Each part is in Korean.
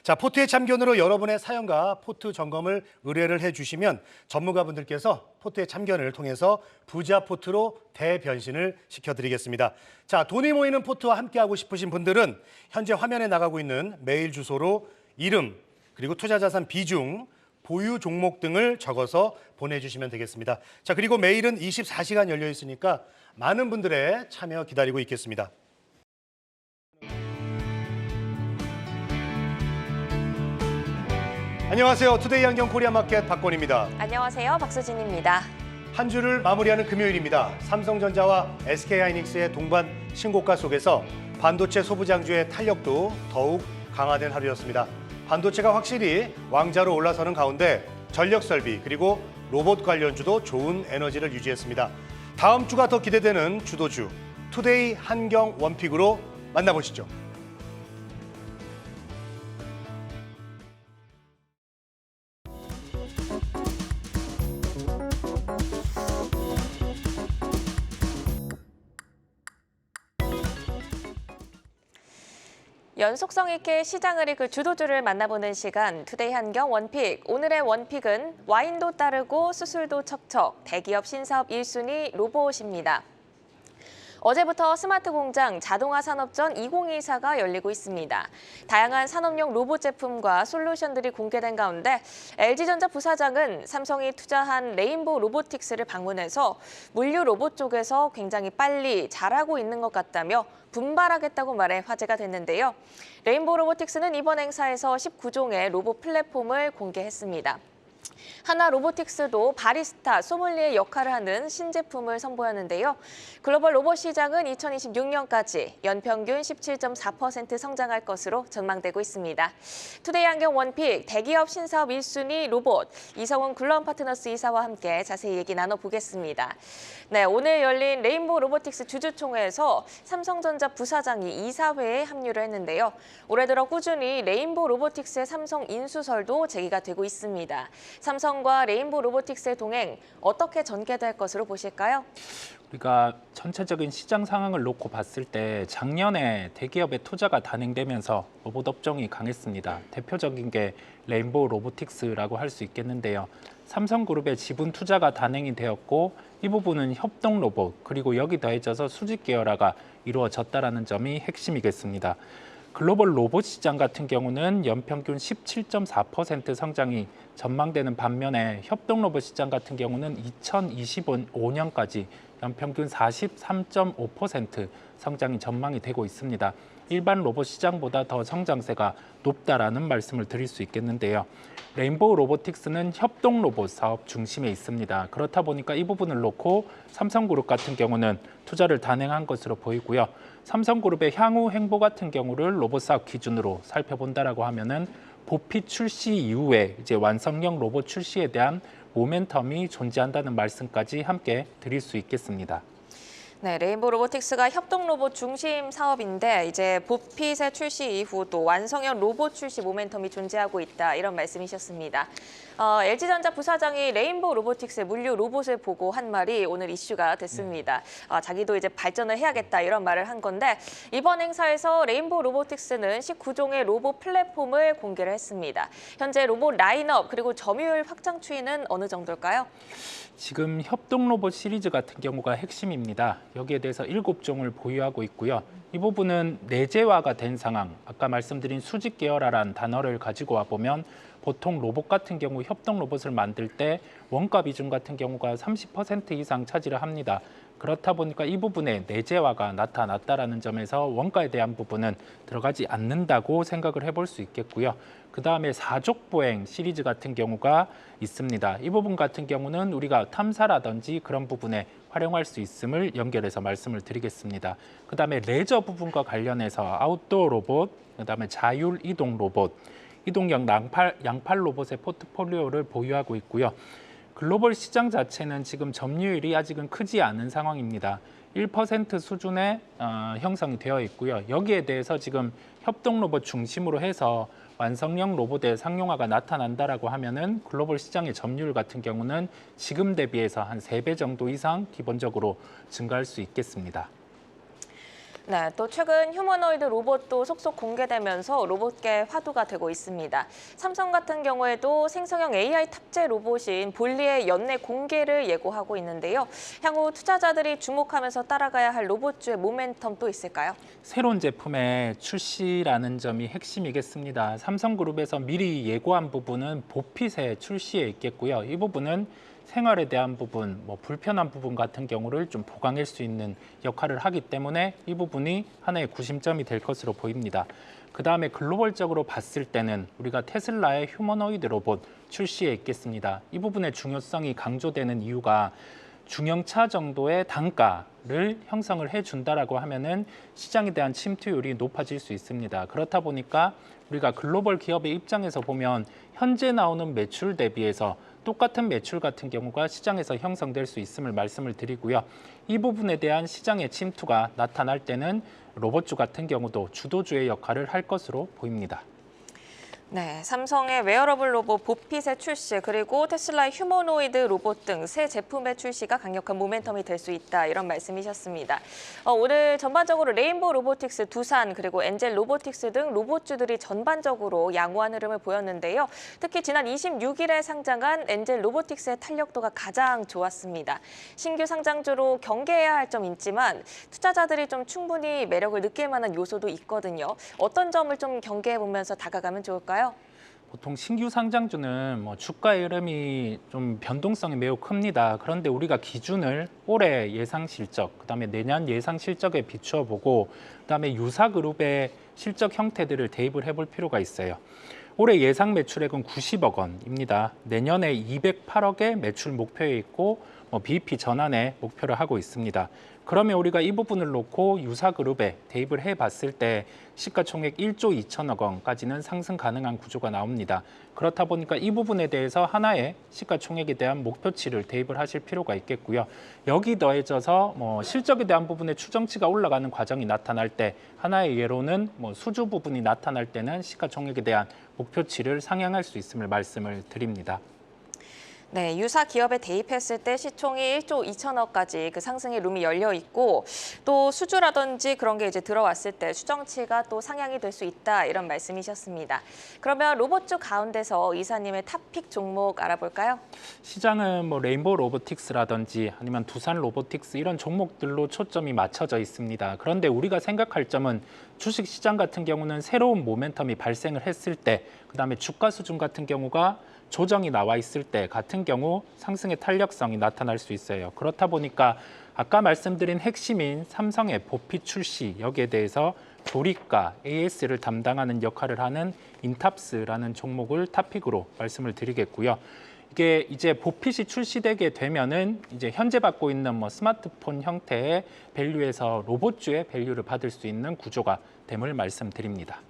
자, 포트의 참견으로 여러분의 사연과 포트 점검을 의뢰를 해주시면 전문가분들께서 포트의 참견을 통해서 부자 포트로 대변신을 시켜드리겠습니다. 자, 돈이 모이는 포트와 함께하고 싶으신 분들은 현재 화면에 나가고 있는 메일 주소로 이름, 그리고 투자자산 비중, 보유 종목 등을 적어서 보내주시면 되겠습니다. 자, 그리고 메일은 24시간 열려 있으니까 많은 분들의 참여 기다리고 있겠습니다. 안녕하세요. 투데이 안경 코리아 마켓 박건입니다. 안녕하세요. 박수진입니다. 한 주를 마무리하는 금요일입니다. 삼성전자와 SK하이닉스의 동반 신고가 속에서 반도체 소부장주의 탄력도 더욱 강화된 하루였습니다. 반도체가 확실히 왕자로 올라서는 가운데 전력 설비 그리고 로봇 관련주도 좋은 에너지를 유지했습니다. 다음 주가 더 기대되는 주도주 투데이 한경 원픽으로 만나보시죠. 연속성 있게 시장을 이끌 주도주를 만나보는 시간 투데이 한경 원픽. 오늘의 원픽은 와인도 따르고 수술도 척척 대기업 신사업 1순위 로봇입니다. 어제부터 스마트 공장 자동화 산업전 2024가 열리고 있습니다. 다양한 산업용 로봇 제품과 솔루션들이 공개된 가운데 LG전자 부사장은 삼성이 투자한 레인보우 로보틱스를 방문해서 물류 로봇 쪽에서 굉장히 빨리 잘하고 있는 것 같다며 분발하겠다고 말해 화제가 됐는데요. 레인보우 로보틱스는 이번 행사에서 19종의 로봇 플랫폼을 공개했습니다. 하나 로보틱스도 바리스타, 소믈리에 역할을 하는 신제품을 선보였는데요. 글로벌 로봇 시장은 2026년까지 연평균 17.4% 성장할 것으로 전망되고 있습니다. 투데이 안경 원픽, 대기업 신사업 1순위 로봇, 이성훈 글로원 파트너스 이사와 함께 자세히 얘기 나눠보겠습니다. 네, 오늘 열린 레인보우 로보틱스 주주총회에서 삼성전자 부사장이 이사회에 합류를 했는데요. 올해 들어 꾸준히 레인보우 로보틱스의 삼성 인수설도 제기가 되고 있습니다. 삼성과 레인보우 로보틱스의 동행 어떻게 전개될 것으로 보실까요? 우리가 전체적인 시장 상황을 놓고 봤을 때 작년에 대기업의 투자가 단행되면서 로봇 업종이 강했습니다. 대표적인 게 레인보우 로보틱스라고 할 수 있겠는데요. 삼성그룹의 지분 투자가 단행이 되었고 이 부분은 협동 로봇 그리고 여기 더해져서 수직 계열화가 이루어졌다는 점이 핵심이겠습니다. 글로벌 로봇 시장 같은 경우는 연평균 17.4% 성장이 전망되는 반면에 협동 로봇 시장 같은 경우는 2025년까지 연평균 43.5% 성장이 전망이 되고 있습니다. 일반 로봇 시장보다 더 성장세가 높다라는 말씀을 드릴 수 있겠는데요. 레인보우 로보틱스는 협동 로봇 사업 중심에 있습니다. 그렇다 보니까 이 부분을 놓고 삼성그룹 같은 경우는 투자를 단행한 것으로 보이고요. 삼성그룹의 향후 행보 같은 경우를 로봇 사업 기준으로 살펴본다라고 하면은 보피 출시 이후에 이제 완성형 로봇 출시에 대한 모멘텀이 존재한다는 말씀까지 함께 드릴 수 있겠습니다. 네, 레인보우 로보틱스가 협동 로봇 중심 사업인데 이제 보핏의 출시 이후 또 완성형 로봇 출시 모멘텀이 존재하고 있다 이런 말씀이셨습니다. LG전자 부사장이 레인보우 로보틱스의 물류 로봇을 보고 한 말이 오늘 이슈가 됐습니다. 자기도 이제 발전을 해야겠다 이런 말을 한 건데 이번 행사에서 레인보우 로보틱스는 19종의 로봇 플랫폼을 공개를 했습니다. 현재 로봇 라인업 그리고 점유율 확장 추이는 어느 정도일까요? 지금 협동 로봇 시리즈 같은 경우가 핵심입니다. 여기에 대해서 7종을 보유하고 있고요. 이 부분은 내재화가 된 상황, 아까 말씀드린 수직 계열화라는 단어를 가지고 와보면 보통 로봇 같은 경우 협동 로봇을 만들 때 원가 비중 같은 경우가 30% 이상 차지를 합니다. 그렇다 보니까 이 부분에 내재화가 나타났다라는 점에서 원가에 대한 부분은 들어가지 않는다고 생각을 해볼 수 있겠고요. 그 다음에 사족보행 시리즈 같은 경우가 있습니다. 이 부분 같은 경우는 우리가 탐사라든지 그런 부분에 활용할 수 있음을 연결해서 말씀을 드리겠습니다. 그 다음에 레저 부분과 관련해서 아웃도어 로봇, 그 다음에 자율 이동 로봇, 이동형 양팔 로봇의 포트폴리오를 보유하고 있고요. 글로벌 시장 자체는 지금 점유율이 아직은 크지 않은 상황입니다. 1% 수준의 형성이 되어 있고요. 여기에 대해서 지금 협동 로봇 중심으로 해서 완성형 로봇의 상용화가 나타난다라고 하면은 글로벌 시장의 점유율 같은 경우는 지금 대비해서 한 3배 정도 이상 기본적으로 증가할 수 있겠습니다. 네, 또 최근 휴머노이드 로봇도 속속 공개되면서 로봇계 화두가 되고 있습니다. 삼성 같은 경우에도 생성형 AI 탑재 로봇인 볼리의 연내 공개를 예고하고 있는데요. 향후 투자자들이 주목하면서 따라가야 할 로봇주의 모멘텀도 있을까요? 새로운 제품의 출시라는 점이 핵심이겠습니다. 삼성그룹에서 미리 예고한 부분은 보핏의 출시에 있겠고요. 이 부분은 생활에 대한 부분, 불편한 부분 같은 경우를 좀 보강할 수 있는 역할을 하기 때문에 이 부분이 하나의 구심점이 될 것으로 보입니다. 그다음에 글로벌적으로 봤을 때는 우리가 테슬라의 휴머노이드 로봇 출시에 있겠습니다. 이 부분의 중요성이 강조되는 이유가 중형차 정도의 단가를 형성을 해준다라고 하면은 시장에 대한 침투율이 높아질 수 있습니다. 그렇다 보니까 우리가 글로벌 기업의 입장에서 보면 현재 나오는 매출 대비해서 똑같은 매출 같은 경우가 시장에서 형성될 수 있음을 말씀을 드리고요. 이 부분에 대한 시장의 침투가 나타날 때는 로봇주 같은 경우도 주도주의 역할을 할 것으로 보입니다. 네, 삼성의 웨어러블 로봇 보핏의 출시 그리고 테슬라의 휴머노이드 로봇 등 새 제품의 출시가 강력한 모멘텀이 될 수 있다 이런 말씀이셨습니다. 오늘 전반적으로 레인보우 로보틱스 두산 그리고 엔젤 로보틱스 등 로봇주들이 전반적으로 양호한 흐름을 보였는데요. 특히 지난 26일에 상장한 엔젤 로보틱스의 탄력도가 가장 좋았습니다. 신규 상장주로 경계해야 할 점이 있지만 투자자들이 좀 충분히 매력을 느낄 만한 요소도 있거든요. 어떤 점을 좀 경계해 보면서 다가가면 좋을까요? 보통 신규 상장주는 주가의 흐름이 좀 변동성이 매우 큽니다. 그런데 우리가 기준을 올해 예상 실적, 그다음에 내년 예상 실적에 비추어 보고 그다음에 유사 그룹의 실적 형태들을 대입을 해볼 필요가 있어요. 올해 예상 매출액은 90억 원입니다. 내년에 208억의 매출 목표에 있고 BEP 전환의 목표를 하고 있습니다. 그러면 우리가 이 부분을 놓고 유사그룹에 대입을 해봤을 때 시가총액 1조 2천억 원까지는 상승 가능한 구조가 나옵니다. 그렇다 보니까 이 부분에 대해서 하나의 시가총액에 대한 목표치를 대입을 하실 필요가 있겠고요. 여기 더해져서 실적에 대한 부분의 추정치가 올라가는 과정이 나타날 때 하나의 예로는 수주 부분이 나타날 때는 시가총액에 대한 목표치를 상향할 수 있음을 말씀을 드립니다. 네, 유사 기업에 대입했을 때 시총이 1조 2천억까지 그 상승의 룸이 열려 있고 또 수주라든지 그런 게 이제 들어왔을 때 추정치가 또 상향이 될 수 있다 이런 말씀이셨습니다. 그러면 로봇주 가운데서 이사님의 탑픽 종목 알아볼까요? 시장은 레인보우 로보틱스라든지 아니면 두산 로보틱스 이런 종목들로 초점이 맞춰져 있습니다. 그런데 우리가 생각할 점은 주식 시장 같은 경우는 새로운 모멘텀이 발생을 했을 때, 그다음에 주가 수준 같은 경우가 조정이 나와 있을 때 같은 경우 상승의 탄력성이 나타날 수 있어요. 그렇다 보니까 아까 말씀드린 핵심인 삼성의 보핏 출시 여기에 대해서 조리가 AS를 담당하는 역할을 하는 인탑스라는 종목을 탑픽으로 말씀을 드리겠고요. 이게 이제 보핏이 출시되게 되면은 이제 현재 받고 있는 스마트폰 형태의 밸류에서 로봇주의 밸류를 받을 수 있는 구조가 됨을 말씀드립니다.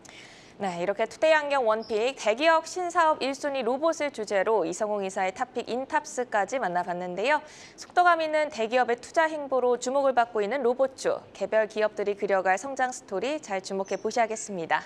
네, 이렇게 투데이 안경 원픽 대기업 신사업 1순위 로봇을 주제로 이성웅 이사의 탑픽 인탑스까지 만나봤는데요. 속도감 있는 대기업의 투자 행보로 주목을 받고 있는 로봇주, 개별 기업들이 그려갈 성장 스토리 잘 주목해 보셔야겠습니다.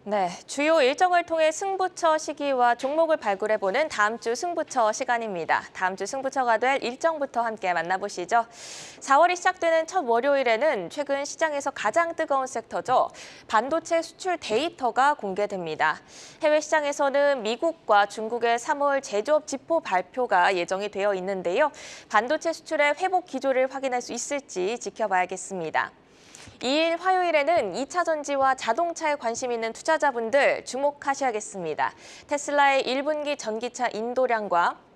네, 주요 일정을 통해 승부처 시기와 종목을 발굴해보는 다음 주 승부처 시간입니다. 다음 주 승부처가 될 일정부터 함께 만나보시죠. 4월이 시작되는 첫 월요일에는 최근 시장에서 가장 뜨거운 섹터죠. 반도체 수출 데이터가 공개됩니다. 해외 시장에서는 미국과 중국의 3월 제조업 지표 발표가 예정이 되어 있는데요. 반도체 수출의 회복 기조를 확인할 수 있을지 지켜봐야겠습니다. 2일 화요일에는 2차 전지와 자동차에 관심 있는 투자자분들 주목하셔야겠습니다. 테슬라의 1분기 전기차 인도량과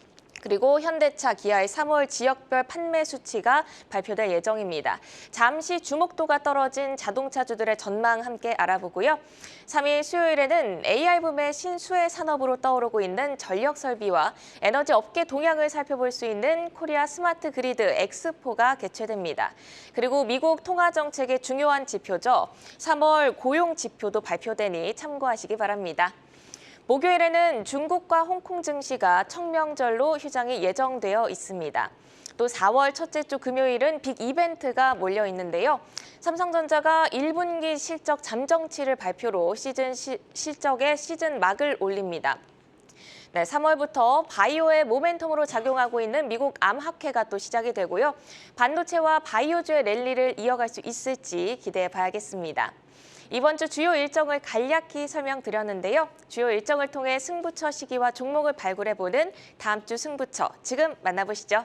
그리고 현대차, 기아의 3월 지역별 판매 수치가 발표될 예정입니다. 잠시 주목도가 떨어진 자동차주들의 전망 함께 알아보고요. 3일 수요일에는 AI 붐의 신수혜 산업으로 떠오르고 있는 전력 설비와 에너지 업계 동향을 살펴볼 수 있는 코리아 스마트 그리드 엑스포가 개최됩니다. 그리고 미국 통화 정책의 중요한 지표죠. 3월 고용 지표도 발표되니 참고하시기 바랍니다. 목요일에는 중국과 홍콩 증시가 청명절로 휴장이 예정되어 있습니다. 또 4월 첫째 주 금요일은 빅 이벤트가 몰려 있는데요. 삼성전자가 1분기 실적 잠정치를 발표로 실적의 시즌 막을 올립니다. 네, 3월부터 바이오의 모멘텀으로 작용하고 있는 미국 암학회가 또 시작이 되고요. 반도체와 바이오주의 랠리를 이어갈 수 있을지 기대해 봐야겠습니다. 이번 주 주요 일정을 간략히 설명드렸는데요. 주요 일정을 통해 승부처 시기와 종목을 발굴해보는 다음 주 승부처, 지금 만나보시죠.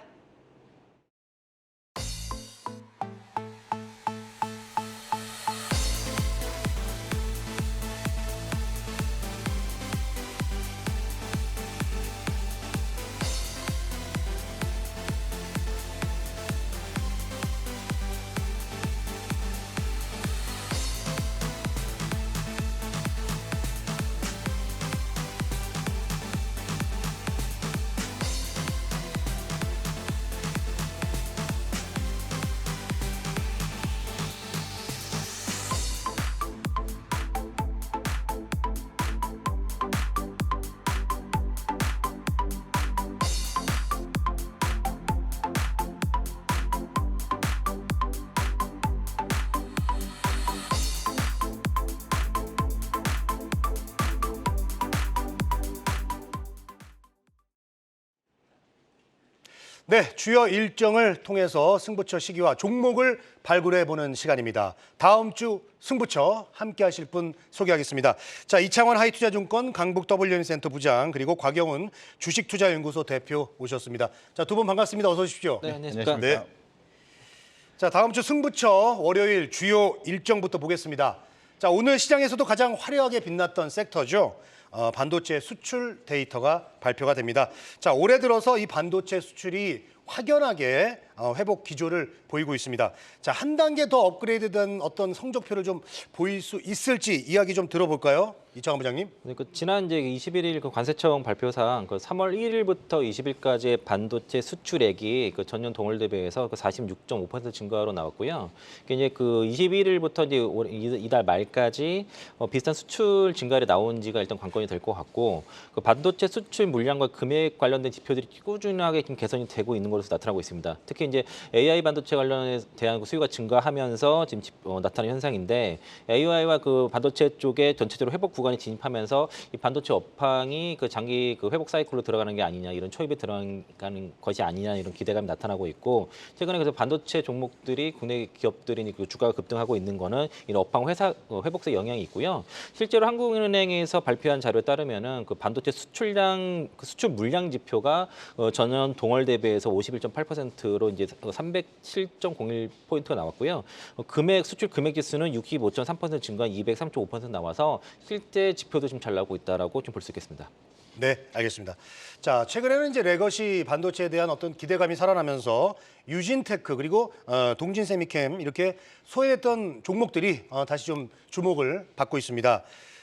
네, 주요 일정을 통해서 승부처 시기와 종목을 발굴해보는 시간입니다. 다음 주 승부처 함께 하실 분 소개하겠습니다. 자, 이창원 하이투자증권 강북 WM센터 부장 그리고 곽영훈 주식투자연구소 대표 오셨습니다. 자, 두 분 반갑습니다. 어서 오십시오. 네, 안녕하십니까. 네. 자, 다음 주 승부처 월요일 주요 일정부터 보겠습니다. 자, 오늘 시장에서도 가장 화려하게 빛났던 섹터죠. 반도체 수출 데이터가 발표가 됩니다. 자, 올해 들어서 이 반도체 수출이 확연하게 회복 기조를 보이고 있습니다. 자, 한 단계 더 업그레이드된 어떤 성적표를 좀 보일 수 있을지 이야기 좀 들어볼까요? 이창원 부장님. 네, 지난 이제 21일 관세청 발표상 3월 1일부터 20일까지의 반도체 수출액이 전년 동월 대비해서 46.5% 증가로 나왔고요. 이제 21일부터 이제 이달 말까지 비슷한 수출 증가율이 나온 지가 일단 관건이 될 것 같고, 반도체 수출 물량과 금액 관련된 지표들이 꾸준하게 좀 개선이 되고 있는 것으로 나타나고 있습니다. 특히 이제 AI 반도체 관련에 대한 수요가 증가하면서 지금 나타나는 현상인데, AI와 반도체 쪽에 전체적으로 회복 구간이 진입하면서 이 반도체 업황이 장기 회복 사이클로 들어가는 게 아니냐, 이런 초입에 들어가는 것이 아니냐, 이런 기대감이 나타나고 있고, 최근에 그래서 반도체 종목들이 국내 기업들이 주가가 급등하고 있는 거는 이런 업황 회복세 영향이 있고요. 실제로 한국은행에서 발표한 자료에 따르면은 반도체 수출량 수출 물량 지표가 전년 동월 대비해서 51.8%로 이제 307.01포인트가 나왔고요. 수출 금액 지수는 65.3% 증가한 203.5% 나와서 실제 지표도 좀 잘 나오고 있다라고 좀 볼 수 있겠습니다. 네, 알겠습니다. 자, 최근에는 이제 레거시 반도체에 대한 어떤 기대감이 살아나면서 유진테크 그리고 동진세미캠 이렇게 소외됐던 종목들이 다시 좀 주목을 받고 있습니다.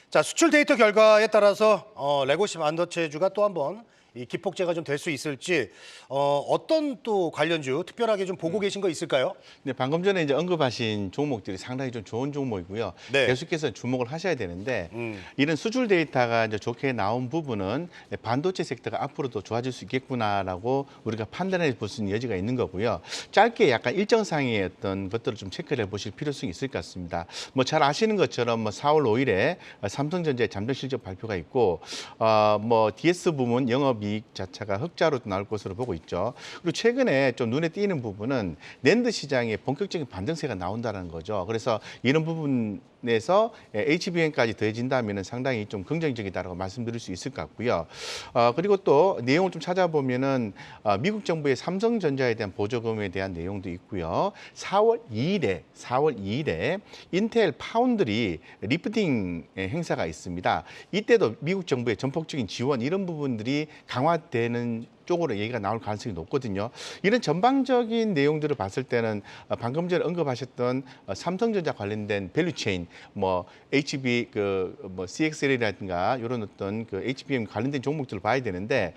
자, 수출 데이터 결과에 따라서 레거시 반도체주가 또 한번 이 기폭제가 좀 될 수 있을지 어떤 또 관련주 특별하게 좀 보고 계신 거 있을까요? 네, 방금 전에 이제 언급하신 종목들이 상당히 좀 좋은 종목이고요. 네. 계속해서 주목을 하셔야 되는데 이런 수출 데이터가 이제 좋게 나온 부분은 반도체 섹터가 앞으로도 좋아질 수 있겠구나라고 우리가 판단해 볼 수 있는 여지가 있는 거고요. 짧게 약간 일정상의 어떤 것들을 좀 체크를 해보실 필요성이 있을 것 같습니다. 뭐 잘 아시는 것처럼 뭐 4월 5일에 삼성전자의 잠정 실적 발표가 있고 뭐 DS 부문 영업이익 자체가 흑자로 나올 것으로 보고 있죠. 그리고 최근에 좀 눈에 띄는 부분은 낸드 시장에 본격적인 반등세가 나온다는 거죠. 그래서 이런 부분에서 HBM까지 더해진다면 상당히 좀 긍정적이다라고 말씀드릴 수 있을 것 같고요. 그리고 또 내용을 좀 찾아보면은 미국 정부의 삼성전자에 대한 보조금에 대한 내용도 있고요. 4월 2일에 인텔 파운드리 리프팅 행사가 있습니다. 이때도 미국 정부의 전폭적인 지원 이런 부분들이 강화되는 쪽으로 얘기가 나올 가능성이 높거든요. 이런 전방적인 내용들을 봤을 때는 방금 전에 언급하셨던 삼성전자 관련된 밸류체인, 뭐 HB 뭐 CXL이라든가 이런 어떤 그 HBM 관련된 종목들을 봐야 되는데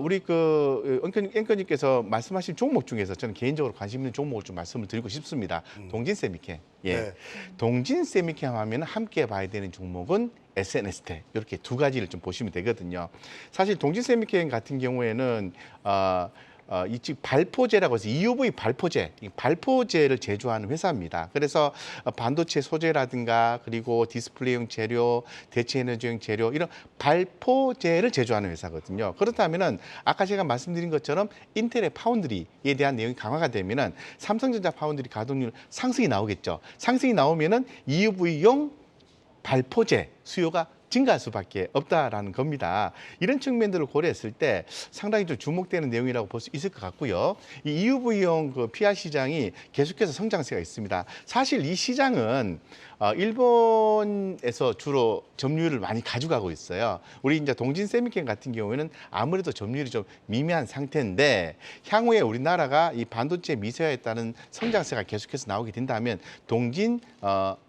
우리 그 앵커님께서 말씀하신 종목 중에서 저는 개인적으로 관심 있는 종목을 좀 말씀을 드리고 싶습니다. 동진세미캠. 예. 네. 동진세미캠 하면 함께 봐야 되는 종목은 SNS텔 이렇게 두 가지를 좀 보시면 되거든요. 사실 동진세미캠 같은 경우에는 이 즉 발포제라고 해서 EUV 발포제, 이 발포제를 제조하는 회사입니다. 그래서 반도체 소재라든가 그리고 디스플레이용 재료, 대체 에너지용 재료 이런 발포제를 제조하는 회사거든요. 그렇다면은 아까 제가 말씀드린 것처럼 인텔의 파운드리에 대한 내용이 강화가 되면은 삼성전자 파운드리 가동률 상승이 나오겠죠. 상승이 나오면은 EUV용 발포제 수요가 증가할 수밖에 없다라는 겁니다. 이런 측면들을 고려했을 때 상당히 좀 주목되는 내용이라고 볼 수 있을 것 같고요. 이 EUV용 그 PR 시장이 계속해서 성장세가 있습니다. 사실 이 시장은 일본에서 주로 점유율을 많이 가져가고 있어요. 우리 이제 동진세미캠 같은 경우에는 아무래도 점유율이 좀 미미한 상태인데 향후에 우리나라가 이 반도체 미세화에 따른 성장세가 계속해서 나오게 된다면 동진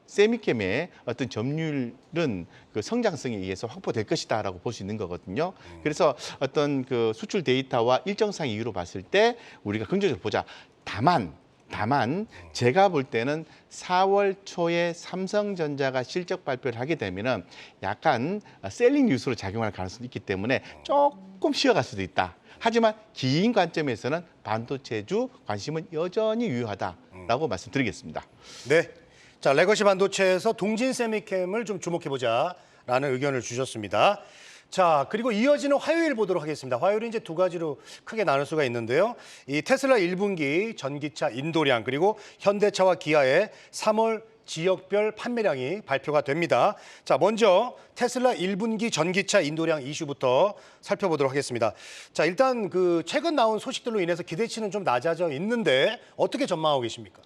세미캠의 어떤 점유율은 그 성장성에 의해서 확보될 것이다라고 볼 수 있는 거거든요. 그래서 어떤 그 수출 데이터와 일정상 이유로 봤을 때 우리가 긍정적으로 보자. 다만 제가 볼 때는 4월 초에 삼성전자가 실적 발표를 하게 되면은 약간 셀링 뉴스로 작용할 가능성이 있기 때문에 조금 쉬어갈 수도 있다. 하지만 긴 관점에서는 반도체주 관심은 여전히 유효하다라고 말씀드리겠습니다. 네. 자, 레거시 반도체에서 동진세미캠을 좀 주목해보자라는 의견을 주셨습니다. 자, 그리고 이어지는 화요일 보도록 하겠습니다. 화요일은 이제 두 가지로 크게 나눌 수가 있는데요. 이 테슬라 1분기 전기차 인도량 그리고 현대차와 기아의 3월 지역별 판매량이 발표가 됩니다. 자, 먼저 테슬라 1분기 전기차 인도량 이슈부터 살펴보도록 하겠습니다. 자, 일단 그 최근 나온 소식들로 인해서 기대치는 좀 낮아져 있는데 어떻게 전망하고 계십니까?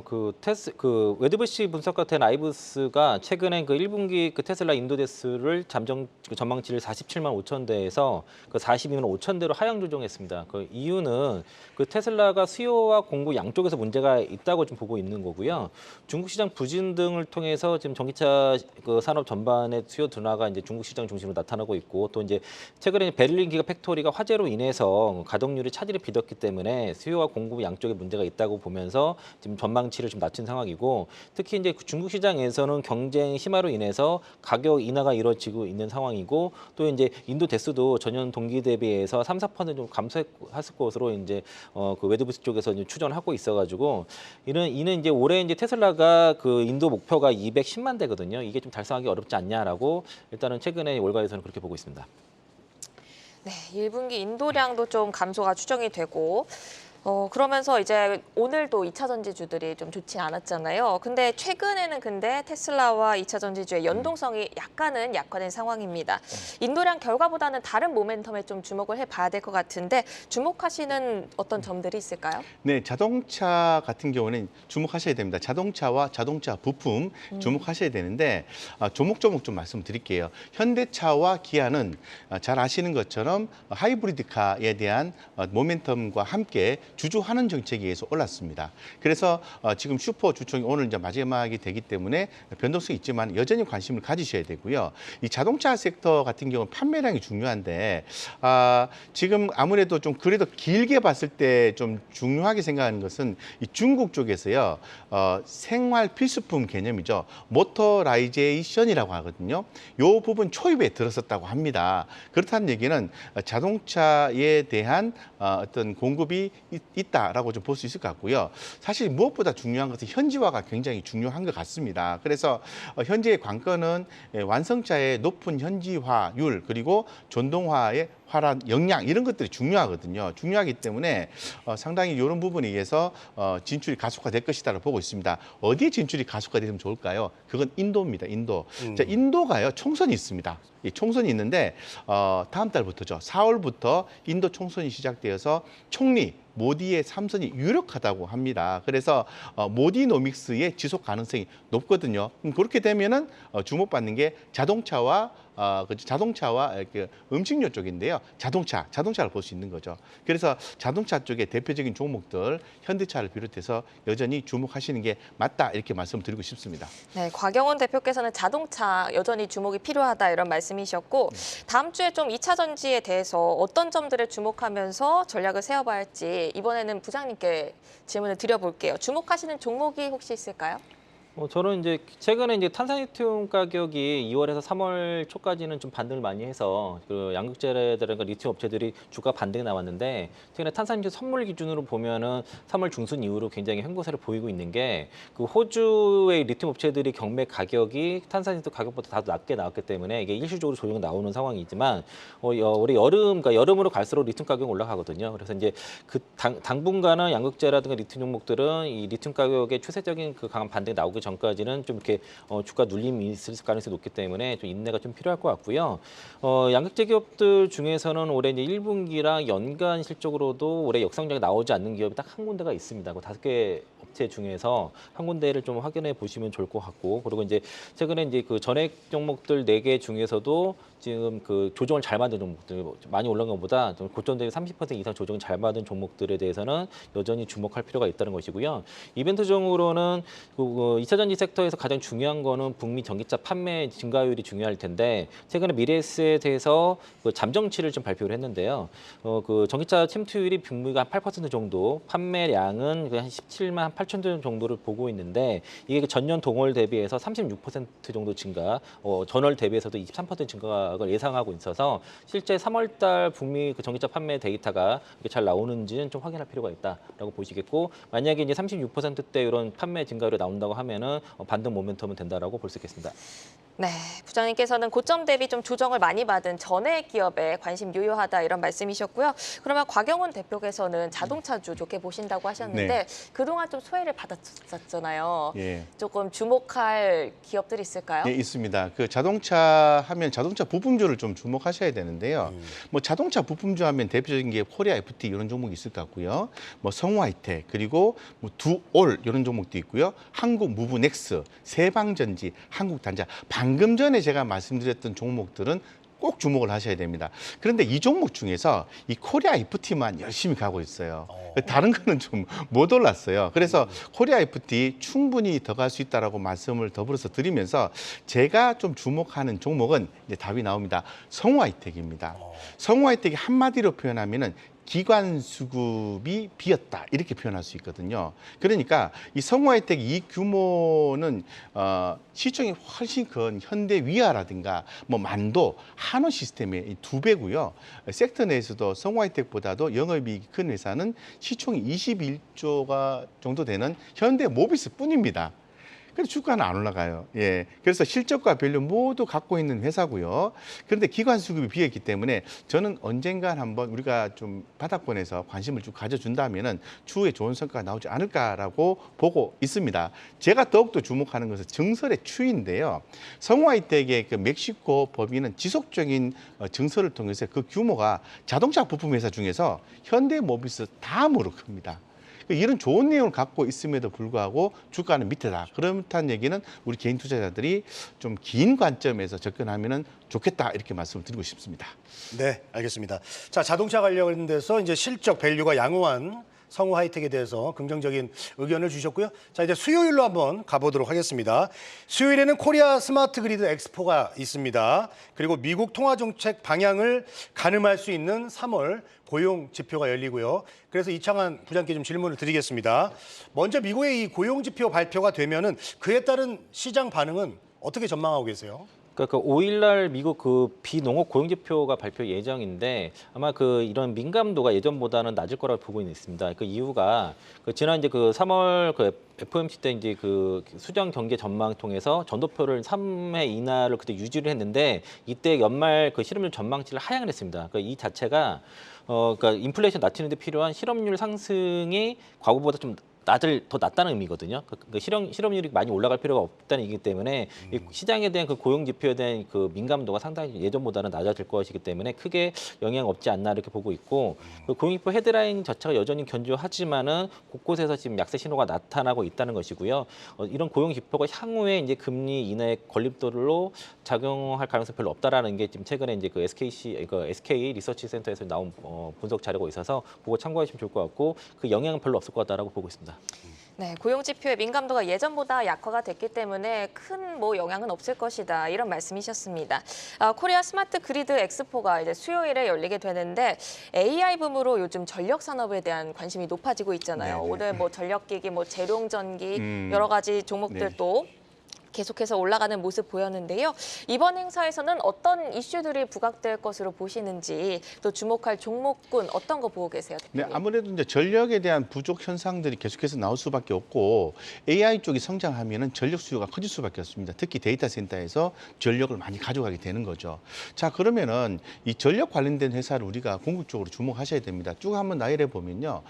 그 웨드브시 분석가 된 아이브스가 최근에 그 1분기 그 테슬라 인도대수를 전망치를 47만 5천 대에서 그 42만 5천 대로 하향 조정했습니다. 그 이유는 그 테슬라가 수요와 공급 양쪽에서 문제가 있다고 좀 보고 있는 거고요. 중국 시장 부진 등을 통해서 지금 전기차 그 산업 전반의 수요 둔화가 이제 중국 시장 중심으로 나타나고 있고 또 이제 최근에 베를린 기가 팩토리가 화재로 인해서 가동률이 차질이 빚었기 때문에 수요와 공급 양쪽에 문제가 있다고 보면서 지금 전망치를 좀 낮춘 상황이고 특히 이제 중국 시장에서는 경쟁 심화로 인해서 가격 인하가 이루어지고 있는 상황이고 또 이제 인도 대수도 전년 동기 대비해서 3~4% 좀 감소했을 것으로 이제 그 웨드브스 쪽에서 이제 추정하고 있어가지고 이는 이제 올해 이제 테슬라가 그 인도 목표가 210만 대거든요. 이게 좀 달성하기 어렵지 않냐라고 일단은 최근에 월가에서는 그렇게 보고 있습니다. 네, 1분기 인도량도 좀 감소가 추정이 되고 그러면서 이제 오늘도 2차 전지주들이 좀 좋지 않았잖아요. 근데 최근에는 테슬라와 2차 전지주의 연동성이 약간은 약화된 상황입니다. 인도량 결과보다는 다른 모멘텀에 좀 주목을 해봐야 될 것 같은데 주목하시는 어떤 점들이 있을까요? 네, 자동차 같은 경우는 주목하셔야 됩니다. 자동차와 자동차 부품 주목하셔야 되는데 조목 좀 말씀드릴게요. 현대차와 기아는 잘 아시는 것처럼 하이브리드카에 대한 모멘텀과 함께 주주환원 정책에 의해서 올랐습니다. 그래서 지금 슈퍼 주총이 오늘 이제 마지막이 되기 때문에 변동성이 있지만 여전히 관심을 가지셔야 되고요. 이 자동차 섹터 같은 경우는 판매량이 중요한데 지금 아무래도 좀 그래도 길게 봤을 때 좀 중요하게 생각하는 것은 이 중국 쪽에서요. 생활 필수품 개념이죠. 모터라이제이션이라고 하거든요. 이 부분 초입에 들어섰다고 합니다. 그렇다는 얘기는 자동차에 대한 어떤 공급이 있다라고 좀 볼 수 있을 것 같고요. 사실 무엇보다 중요한 것은 현지화가 굉장히 중요한 것 같습니다. 그래서 현재의 관건은 완성차의 높은 현지화율 그리고 전동화의 활한 역량 이런 것들이 중요하거든요. 중요하기 때문에 상당히 이런 부분에 의해서 진출이 가속화될 것이다라고 보고 있습니다. 어디에 진출이 가속화되면 좋을까요? 그건 인도입니다. 인도. 자, 인도가요 총선이 있습니다. 이 총선이 있는데 다음 달부터죠. 4월부터 인도 총선이 시작되어서 총리 모디의 3선이 유력하다고 합니다. 그래서 모디노믹스의 지속 가능성이 높거든요. 그렇게 되면은 주목받는 게 자동차와 음식료 쪽인데요. 자동차를 볼 수 있는 거죠. 그래서 자동차 쪽의 대표적인 종목들 현대차를 비롯해서 여전히 주목하시는 게 맞다 이렇게 말씀드리고 싶습니다. 네, 곽영훈 대표께서는 자동차 여전히 주목이 필요하다 이런 말씀이셨고 다음 주에 좀 2차 전지에 대해서 어떤 점들을 주목하면서 전략을 세워봐야 할지 이번에는 부장님께 질문을 드려볼게요. 주목하시는 종목이 혹시 있을까요? 저는 이제 최근에 이제 탄산리튬 가격이 2월에서 3월 초까지는 좀 반등을 많이 해서 그 양극재라든가 리튬 업체들이 주가 반등이 나왔는데 최근에 탄산리튬 선물 기준으로 보면은 3월 중순 이후로 굉장히 행보세를 보이고 있는 게 그 호주의 리튬 업체들이 경매 가격이 탄산리튬 가격보다 다 낮게 나왔기 때문에 이게 일시적으로 조정이 나오는 상황이지만 올해 그러니까 여름으로 갈수록 리튬 가격이 올라가거든요. 그래서 이제 그 당분간은 양극재라든가 리튬 종목들은 이 리튬 가격의 추세적인 그 강한 반등이 나오기 전까지는 좀 이렇게 주가 눌림이 있을 가능성이 높기 때문에 좀 인내가 좀 필요할 것 같고요. 양극재 기업들 중에서는 올해 이제 1분기랑 연간 실적으로도 올해 역성장이 나오지 않는 기업이 딱 한 군데가 있습니다. 그 5개 업체 중에서 한 군데를 좀 확인해 보시면 좋을 것 같고, 그리고 이제 최근에 이제 그 전액 종목들 4개 중에서도 지금 그 조정을 잘 만든 종목들 많이 올라간 것보다 좀 고점대비 30% 이상 조정을 잘 받은 종목들에 대해서는 여전히 주목할 필요가 있다는 것이고요. 이벤트적으로는 그 2차 전지 섹터에서 가장 중요한 거는 북미 전기차 판매 증가율이 중요할 텐데 최근에 미래에셋에 대해서 그 잠정치를 좀 발표를 했는데요. 그 전기차 침투율이 북미가 한 8% 정도, 판매량은 한 17만 8천 대 정도를 보고 있는데 이게 전년 동월 대비해서 36% 정도 증가, 전월 대비해서도 23% 증가를 예상하고 있어서 실제 3월달 북미 그 전기차 판매 데이터가 잘 나오는지는 좀 확인할 필요가 있다라고 보시겠고, 만약에 이제 36%대 이런 판매 증가율이 나온다고 하면은 반등 모멘텀은 된다라고 볼 수 있겠습니다. 네, 부장님께서는 고점 대비 좀 조정을 많이 받은 전액 기업에 관심 유효하다 이런 말씀이셨고요. 그러면 곽영훈 대표께서는 자동차주 좋게 보신다고 하셨는데 네. 그동안 좀 소외를 받았었잖아요. 예. 조금 주목할 기업들이 있을까요? 네, 있습니다. 그 자동차 하면 자동차 부품주를 좀 주목하셔야 되는데요. 뭐 자동차 부품주 하면 대표적인 게 코리아 FT 이런 종목이 있을 것 같고요. 뭐 성화이텍 그리고 뭐 두올 이런 종목도 있고요. 한국무브넥스, 세방전지, 한국단자. 방금 전에 제가 말씀드렸던 종목들은 꼭 주목을 하셔야 됩니다. 그런데 이 종목 중에서 이 코리아 FT만 열심히 가고 있어요. 다른 거는 좀 못 올랐어요. 그래서 코리아 FT 충분히 더 갈 수 있다라고 말씀을 더불어서 드리면서 제가 좀 주목하는 종목은 이제 답이 나옵니다. 성화이텍입니다. 성화이텍이 한마디로 표현하면은 기관 수급이 비었다 이렇게 표현할 수 있거든요. 그러니까 이 성화이텍 이 규모는 시총이 훨씬 큰 현대 위아라든가 뭐 만도, 한원 시스템의 2배고요. 섹터 내에서도 성화이텍보다도 영업이익이 큰 회사는 시총이 21조가 정도 되는 현대 모비스뿐입니다. 그래서 주가는 안 올라가요. 예. 그래서 실적과 밸류 모두 갖고 있는 회사고요. 그런데 기관 수급이 비었기 때문에 저는 언젠간 한번 우리가 좀 바닥권에서 관심을 좀 가져준다면은 추후에 좋은 성과가 나오지 않을까라고 보고 있습니다. 제가 더욱더 주목하는 것은 증설의 추이인데요. 성화이텍의 그 멕시코 법인은 지속적인 증설을 통해서 그 규모가 자동차 부품 회사 중에서 현대모비스 다음으로 큽니다. 이런 좋은 내용을 갖고 있음에도 불구하고 주가는 밑에다. 그렇다는 얘기는 우리 개인 투자자들이 좀 긴 관점에서 접근하면 좋겠다 이렇게 말씀을 드리고 싶습니다. 네, 알겠습니다. 자, 자동차 관련돼서 이제 실적 밸류가 양호한 성우 하이텍에 대해서 긍정적인 의견을 주셨고요. 자, 이제 수요일로 한번 가보도록 하겠습니다. 수요일에는 코리아 스마트 그리드 엑스포가 있습니다. 그리고 미국 통화 정책 방향을 가늠할 수 있는 3월 고용 지표가 열리고요. 그래서 이창한 부장께 좀 질문을 드리겠습니다. 먼저 미국의 이 고용 지표 발표가 되면은 그에 따른 시장 반응은 어떻게 전망하고 계세요? 그러니까 그 5일날 미국 그 비농업 고용지표가 발표 예정인데 아마 그 이런 민감도가 예전보다는 낮을 거라고 보고 있습니다. 그 이유가 그 지난 이제 그 3월 그 FOMC 때 이제 그 수정 경제 전망 통해서 전도표를 3회 인하를 그때 유지를 했는데 이때 연말 그 실업률 전망치를 하향을 했습니다. 그러니까 이 자체가 그러니까 인플레이션 낮추는 데 필요한 실업률 상승이 과거보다 좀 더 낮다는 의미거든요. 그 실업률이 많이 올라갈 필요가 없다는 얘기기 때문에 이 시장에 대한 그 고용 지표에 대한 그 민감도가 상당히 예전보다는 낮아질 것이기 때문에 크게 영향 없지 않나 이렇게 보고 있고 그 고용 지표 헤드라인 자체가 여전히 견조하지만은 곳곳에서 지금 약세 신호가 나타나고 있다는 것이고요. 이런 고용 지표가 향후에 이제 금리 인하의 걸림돌로 작용할 가능성이 별로 없다라는 게 지금 최근에 이제 그 SK 리서치 센터에서 나온 분석 자료가 있어서 보고 참고하시면 좋을 것 같고 그 영향은 별로 없을 것 같다라고 보고 있습니다. 네, 고용 지표의 민감도가 예전보다 약화가 됐기 때문에 큰 뭐 영향은 없을 것이다 이런 말씀이셨습니다. 코리아 스마트 그리드 엑스포가 이제 수요일에 열리게 되는데 AI 붐으로 요즘 전력 산업에 대한 관심이 높아지고 있잖아요. 네네. 오늘 뭐 전력기기, 뭐 재룡전기 여러 가지 종목들도 계속해서 올라가는 모습 보였는데요. 이번 행사에서는 어떤 이슈들이 부각될 것으로 보시는지 또 주목할 종목군 어떤 거 보고 계세요, 네, 대표님? 아무래도 이제 전력에 대한 부족 현상들이 계속해서 나올 수밖에 없고 AI 쪽이 성장하면은 전력 수요가 커질 수밖에 없습니다. 특히 데이터 센터에서 전력을 많이 가져가게 되는 거죠. 자, 그러면은 이 전력 관련된 회사를 우리가 궁극적으로 주목하셔야 됩니다. 쭉 한번 나열해 보면요,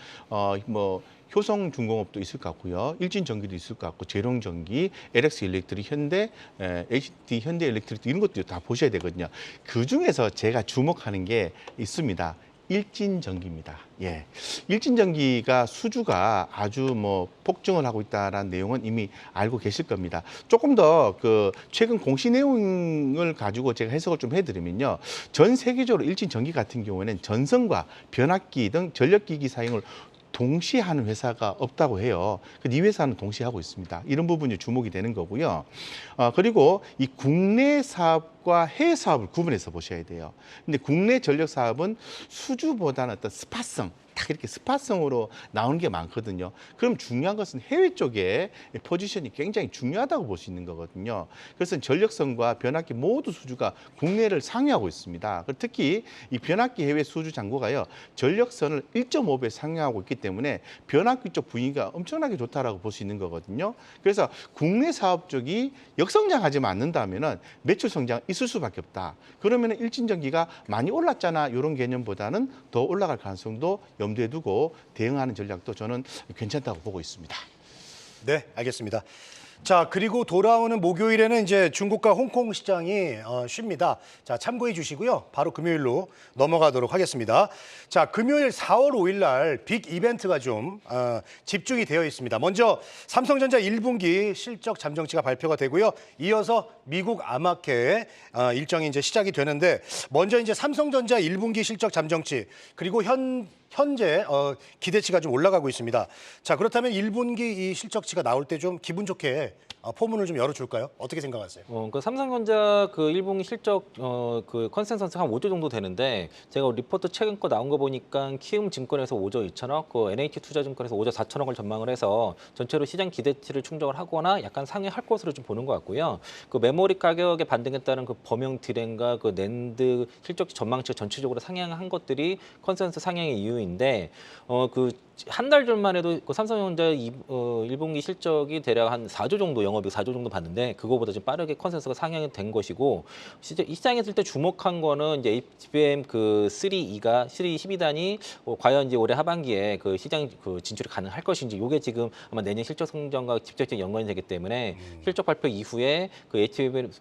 효성중공업도 있을 것 같고요. 일진전기도 있을 것 같고 재룡전기, LX 일렉트릭, 현대, HD 현대 일렉트릭 이런 것도 다 보셔야 되거든요. 그중에서 제가 주목하는 게 있습니다. 일진전기입니다. 예, 일진전기가 수주가 아주 뭐 폭증을 하고 있다라는 내용은 이미 알고 계실 겁니다. 조금 더 그 최근 공시 내용을 가지고 제가 해석을 좀 해드리면요, 전 세계적으로 일진전기 같은 경우에는 전선과 변압기 등 전력기기 사용을 동시에 하는 회사가 없다고 해요. 이 회사는 동시에 하고 있습니다. 이런 부분이 주목이 되는 거고요. 그리고 이 국내 사업과 해외 사업을 구분해서 보셔야 돼요. 근데 국내 전력 사업은 수주보다는 어떤 스팟성, 딱 이렇게 스팟성으로 나오는 게 많거든요. 그럼 중요한 것은 해외 쪽에 포지션이 굉장히 중요하다고 볼 수 있는 거거든요. 그래서 전력선과 변압기 모두 수주가 국내를 상회하고 있습니다. 특히 이 변압기 해외 수주 잔고가요, 전력선을 1.5배 상회하고 있기 때문에 변압기 쪽 분위기가 엄청나게 좋다라고 볼 수 있는 거거든요. 그래서 국내 사업 쪽이 역성장하지 않는다면은 매출 성장 있을 수밖에 없다. 그러면은 일진전기가 많이 올랐잖아, 이런 개념보다는 더 올라갈 가능성도 염두에 두고 대응하는 전략도 저는 괜찮다고 보고 있습니다. 네, 알겠습니다. 자, 그리고 돌아오는 목요일에는 이제 중국과 홍콩 시장이 쉽니다. 자, 참고해 주시고요. 바로 금요일로 넘어가도록 하겠습니다. 자, 금요일 4월 5일 날 빅 이벤트가 좀 집중이 되어 있습니다. 먼저 삼성전자 1분기 실적 잠정치가 발표가 되고요. 이어서 미국 아마케 일정이 이제 시작이 되는데 먼저 이제 삼성전자 1분기 실적 잠정치 그리고 현재 기대치가 좀 올라가고 있습니다. 자, 그렇다면 1분기 이 실적치가 나올 때 좀 기분 좋게 포문을 좀 열어줄까요? 어떻게 생각하세요? 그 삼성전자 그 1분기 실적 그 컨센서스 한 5조 정도 되는데 제가 리포트 최근 거 나온 거 보니까 키움증권에서 5조 2천억, 그 NH투자증권에서 5조 4천억을 전망을 해서 전체로 시장 기대치를 충족을 하거나 약간 상회할 것으로 좀 보는 것 같고요. 그 메모리 가격의 반등에 따른 그 범용 디램과 그 낸드 실적 전망치가 전체적으로 상향한 것들이 컨센서스 상향의 이유인데 그 한 달 전만 해도 그 삼성전자 1분기 실적이 대략 한 4조 정도, 영업이익 4조 정도 봤는데 그거보다 좀 빠르게 컨센서스가 상향이 된 것이고, 이 시장에 있을 때 주목한 거는 이제 HBM 그 3E가 12단이 과연 이제 올해 하반기에 그 시장 그 진출이 가능할 것인지, 이게 지금 아마 내년 실적 성장과 직접적인 연관이 되기 때문에 실적 발표 이후에 그 HBM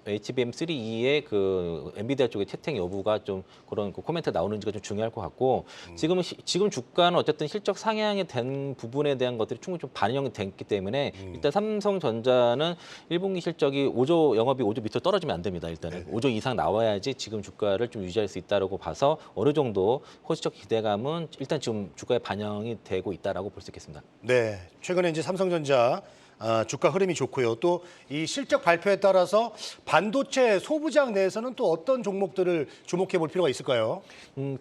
3E의 그 엔비디아 쪽의 채택 여부가 좀 그런 그 코멘트 나오는지가 좀 중요할 것 같고, 지금 주가는 어쨌든 실적 상향 상향이 된 부분에 대한 것들이 충분히 좀 반영이 됐기 때문에 일단 삼성전자는 1분기 실적이 5조 영업이 5조 밑으로 떨어지면 안 됩니다. 일단은 5조 이상 나와야지 지금 주가를 좀 유지할 수 있다라고 봐서 어느 정도 호시적 기대감은 일단 지금 주가에 반영이 되고 있다라고 볼 수 있겠습니다. 네, 최근에 이제 삼성전자 주가 흐름이 좋고요. 또 이 실적 발표에 따라서 반도체 소부장 내에서는 또 어떤 종목들을 주목해 볼 필요가 있을까요?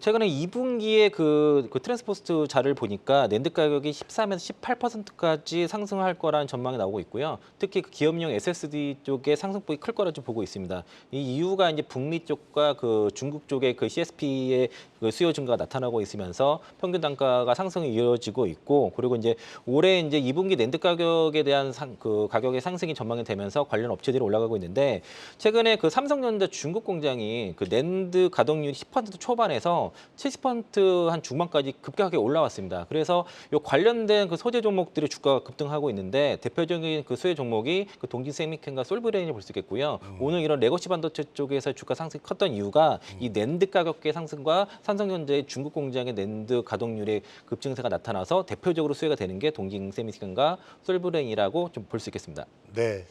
최근에 2분기에 그 트랜스포스트 자료를 보니까 낸드 가격이 13에서 18%까지 상승할 거라는 전망이 나오고 있고요. 특히 그 기업용 SSD 쪽에 상승폭이 클 거라 좀 보고 있습니다. 이 이유가 이제 북미 쪽과 그 중국 쪽의 그 CSP의 그 수요 증가가 나타나고 있으면서 평균 단가가 상승이 이어지고 있고, 그리고 이제 올해 이제 2분기 낸드 가격에 대한 그 가격의 상승이 전망이 되면서 관련 업체들이 올라가고 있는데, 최근에 그 삼성전자 중국 공장이 그 낸드 가동률이 10% 초반에서 70% 중반까지 급격하게 올라왔습니다. 그래서 이 관련된 그 소재 종목들의 주가가 급등하고 있는데, 대표적인 그 수혜 종목이 그 동진 세미캠과 솔브레인을 볼 수 있겠고요. 오늘 이런 레거시 반도체 쪽에서 주가 상승이 컸던 이유가 이 낸드 가격의 상승과 삼성전자의 중국 공장의 낸드 가동률의 급증세가 나타나서 대표적으로 수혜가 되는 게 동진 세미캠과 솔브레인이라고 좀 볼 수 있겠습니다. 네.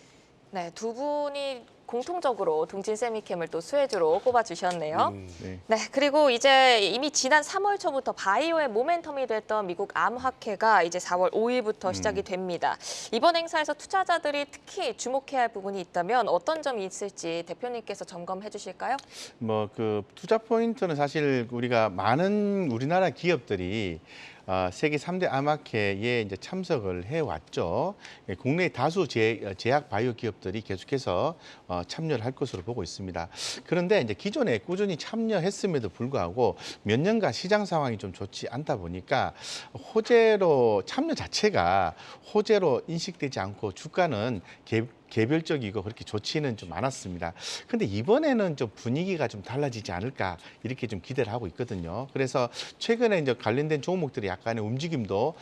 네, 두 분이 공통적으로 동진 세미캠을 또 수혜주로 꼽아주셨네요. 네. 네, 그리고 이제 이미 지난 3월 초부터 바이오의 모멘텀이 됐던 미국 암학회가 이제 4월 5일부터 시작이 됩니다. 이번 행사에서 투자자들이 특히 주목해야 할 부분이 있다면 어떤 점이 있을지 대표님께서 점검해 주실까요? 뭐 그 투자 포인트는 사실 우리가 많은 우리나라 기업들이 세계 3대 암학회에 이제 참석을 해왔죠. 국내 다수 제약 바이오 기업들이 계속해서 참여를 할 것으로 보고 있습니다. 그런데 이제 기존에 꾸준히 참여했음에도 불구하고 몇 년간 시장 상황이 좀 좋지 않다 보니까 호재로 참여 자체가 호재로 인식되지 않고 주가는 개별적이고 그렇게 좋지는 좀 않았습니다. 근데 이번에는 좀 분위기가 좀 달라지지 않을까 이렇게 좀 기대를 하고 있거든요. 그래서 최근에 이제 관련된 종목들이 약간의 움직임도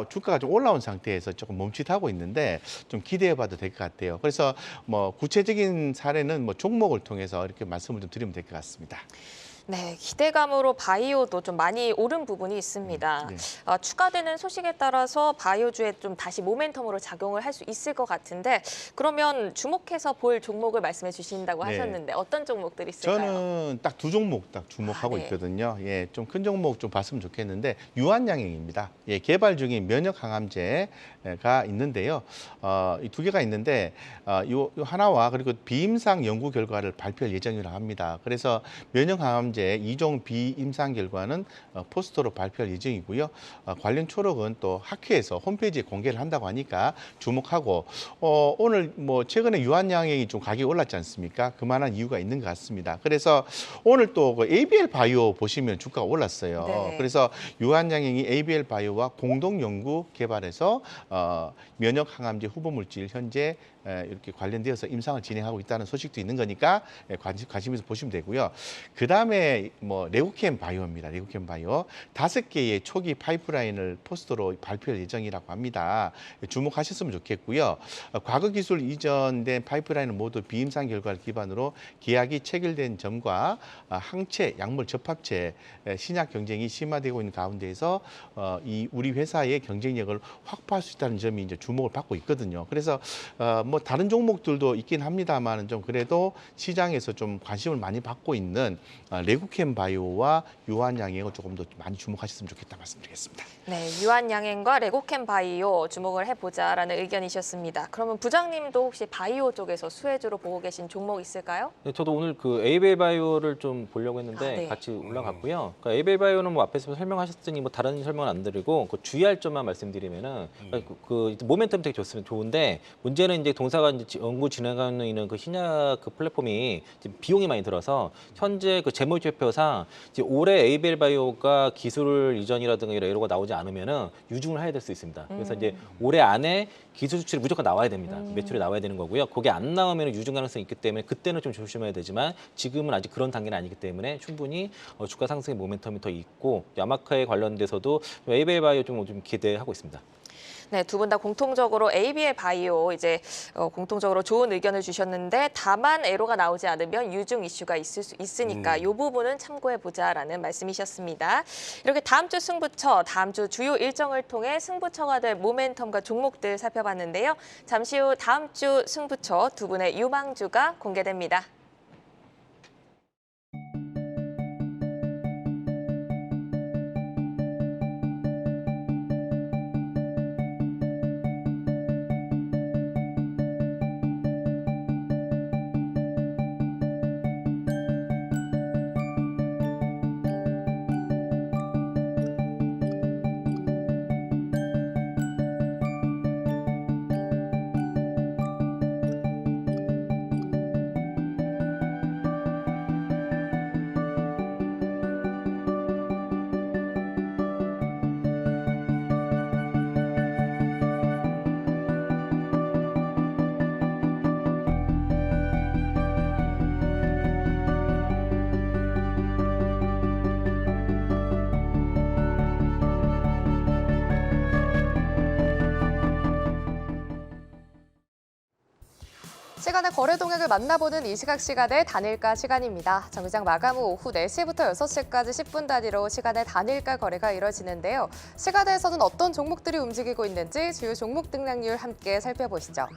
주가가 좀 올라온 상태에서 조금 멈칫하고 있는데 좀 기대해봐도 될 것 같아요. 그래서 뭐 구체적인 사례는 뭐 종목을 통해서 이렇게 말씀을 좀 드리면 될 것 같습니다. 네, 기대감으로 바이오도 좀 많이 오른 부분이 있습니다. 네. 추가되는 소식에 따라서 바이오주에 좀 다시 모멘텀으로 작용을 할 수 있을 것 같은데, 그러면 주목해서 볼 종목을 말씀해 주신다고 네. 하셨는데 어떤 종목들이 있을까요? 저는 딱 두 종목 딱 주목하고 네. 있거든요. 예, 좀 큰 종목 좀 봤으면 좋겠는데 유한양행입니다. 예, 개발 중인 면역 항암제가 있는데요. 이 두 개가 있는데 요 하나와 그리고 비임상 연구 결과를 발표할 예정이라고 합니다. 그래서 면역 항암제 2종 비임상 결과는 포스터로 발표할 예정이고요. 관련 초록은 또 학회에서 홈페이지에 공개를 한다고 하니까 주목하고 오늘 뭐 최근에 유한양행이 좀 가격이 올랐지 않습니까? 그만한 이유가 있는 것 같습니다. 그래서 오늘 또 그 ABL 바이오 보시면 주가가 올랐어요. 네. 그래서 유한양행이 ABL 바이오와 공동 연구 개발해서 면역 항암제 후보 물질 현재 이렇게 관련되어서 임상을 진행하고 있다는 소식도 있는 거니까 관심 있어 보시면 되고요. 그 다음에 뭐 레고캠 바이오입니다. 레고캠 바이오 5개의 초기 파이프라인을 포스터로 발표할 예정이라고 합니다. 주목하셨으면 좋겠고요. 과거 기술 이전된 파이프라인은 모두 비임상 결과를 기반으로 계약이 체결된 점과 항체, 약물 접합체 신약 경쟁이 심화되고 있는 가운데에서 이 우리 회사의 경쟁력을 확보할 수 있다는 점이 이제 주목을 받고 있거든요. 그래서 뭐 다른 종목들도 있긴 합니다만 좀 그래도 시장에서 좀 관심을 많이 받고 있는 레고캠 바이오와 유한양행을 조금 더 많이 주목하셨으면 좋겠다 말씀드리겠습니다. 네, 유한양행과 레고캠 바이오 주목을 해보자라는 의견이셨습니다. 그러면 부장님도 혹시 바이오 쪽에서 수혜주로 보고 계신 종목 있을까요? 네, 저도 오늘 그 에이벨 바이오를 좀 보려고 했는데 네. 같이 올라갔고요. 그러니까 에이벨 바이오는 뭐 앞에서 설명하셨으니 뭐 다른 설명은 안 드리고 그 주의할 점만 말씀드리면은 그 모멘텀 되게 좋은데 문제는 이제 동사가 이제 연구 진행하는 있는 그 신약 그 플랫폼이 지금 비용이 많이 들어서 현재 그 재무제표상 이제 올해 에이벨 바이오가 기술 이전이라든가 이런 거가 나오지 않으면은 유증을 해야 될 수 있습니다. 그래서 이제 올해 안에 기술 수출이 무조건 나와야 됩니다. 매출이 나와야 되는 거고요. 그게 안 나오면 유증 가능성이 있기 때문에 그때는 좀 조심해야 되지만 지금은 아직 그런 단계는 아니기 때문에 충분히 주가 상승의 모멘텀이 더 있고 야마카에 관련돼서도 에이벨 바이오 좀 기대하고 있습니다. 네, 두 분 다 공통적으로 ABL 바이오 이제 공통적으로 좋은 의견을 주셨는데 다만 애로가 나오지 않으면 유증 이슈가 있을 수 있으니까 이 부분은 참고해 보자라는 말씀이셨습니다. 이렇게 다음 주 승부처, 다음 주 주요 일정을 통해 승부처가 될 모멘텀과 종목들 살펴봤는데요. 잠시 후 다음 주 승부처 두 분의 유망주가 공개됩니다. 시간의 거래 동액을 만나보는 이 시간의 단일가 시간입니다. 정기장 마감 후 오후 4시부터 6시까지 10분 단위로 시간의 단일가 거래가 이뤄지는데요. 시간에서는 어떤 종목들이 움직이고 있는지 주요 종목 등락률 함께 살펴보시죠.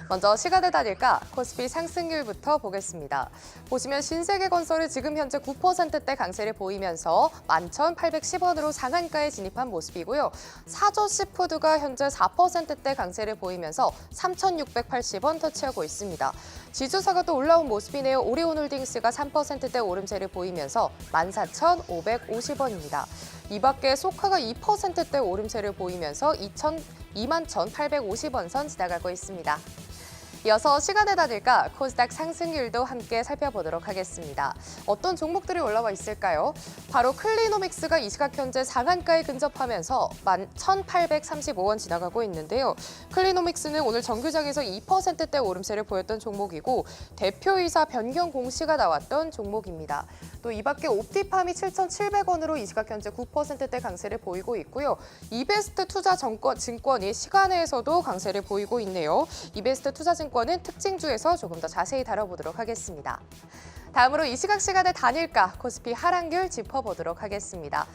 먼저 시간의 단일가 코스피 상승률부터 보겠습니다. 보시면 신세계건설이 지금 현재 9%대 강세를 보이면서 11,810원으로 상한가에 진입한 모습이고요. 사조시푸드가 현재 4%대 강세를 보이면서 3,680원 터치하고 있습니다. 지주사가 또 올라온 모습이네요. 오리온홀딩스가 3%대 오름세를 보이면서 14,550원입니다. 이 밖에 소카가 2%대 오름세를 보이면서 21,850원 선 지나가고 있습니다. 이어서 시간의 단일가 코스닥 상승률도 함께 살펴보도록 하겠습니다. 어떤 종목들이 올라와 있을까요? 바로 클리노믹스가 이 시각 현재 상한가에 근접하면서 11,835원 지나가고 있는데요. 클리노믹스는 오늘 정규장에서 2%대 오름세를 보였던 종목이고 대표이사 변경 공시가 나왔던 종목입니다. 또 이 밖에 옵티팜이 7,700원으로 이 시각 현재 9%대 강세를 보이고 있고요. 이베스트 투자증권이 시간에서도 강세를 보이고 있네요. 이베스트 투자증권은 특징주에서 조금 더 자세히 다뤄보도록 하겠습니다. 다음으로 이 시간의 단일가 코스피 하락률 짚어보도록 하겠습니다.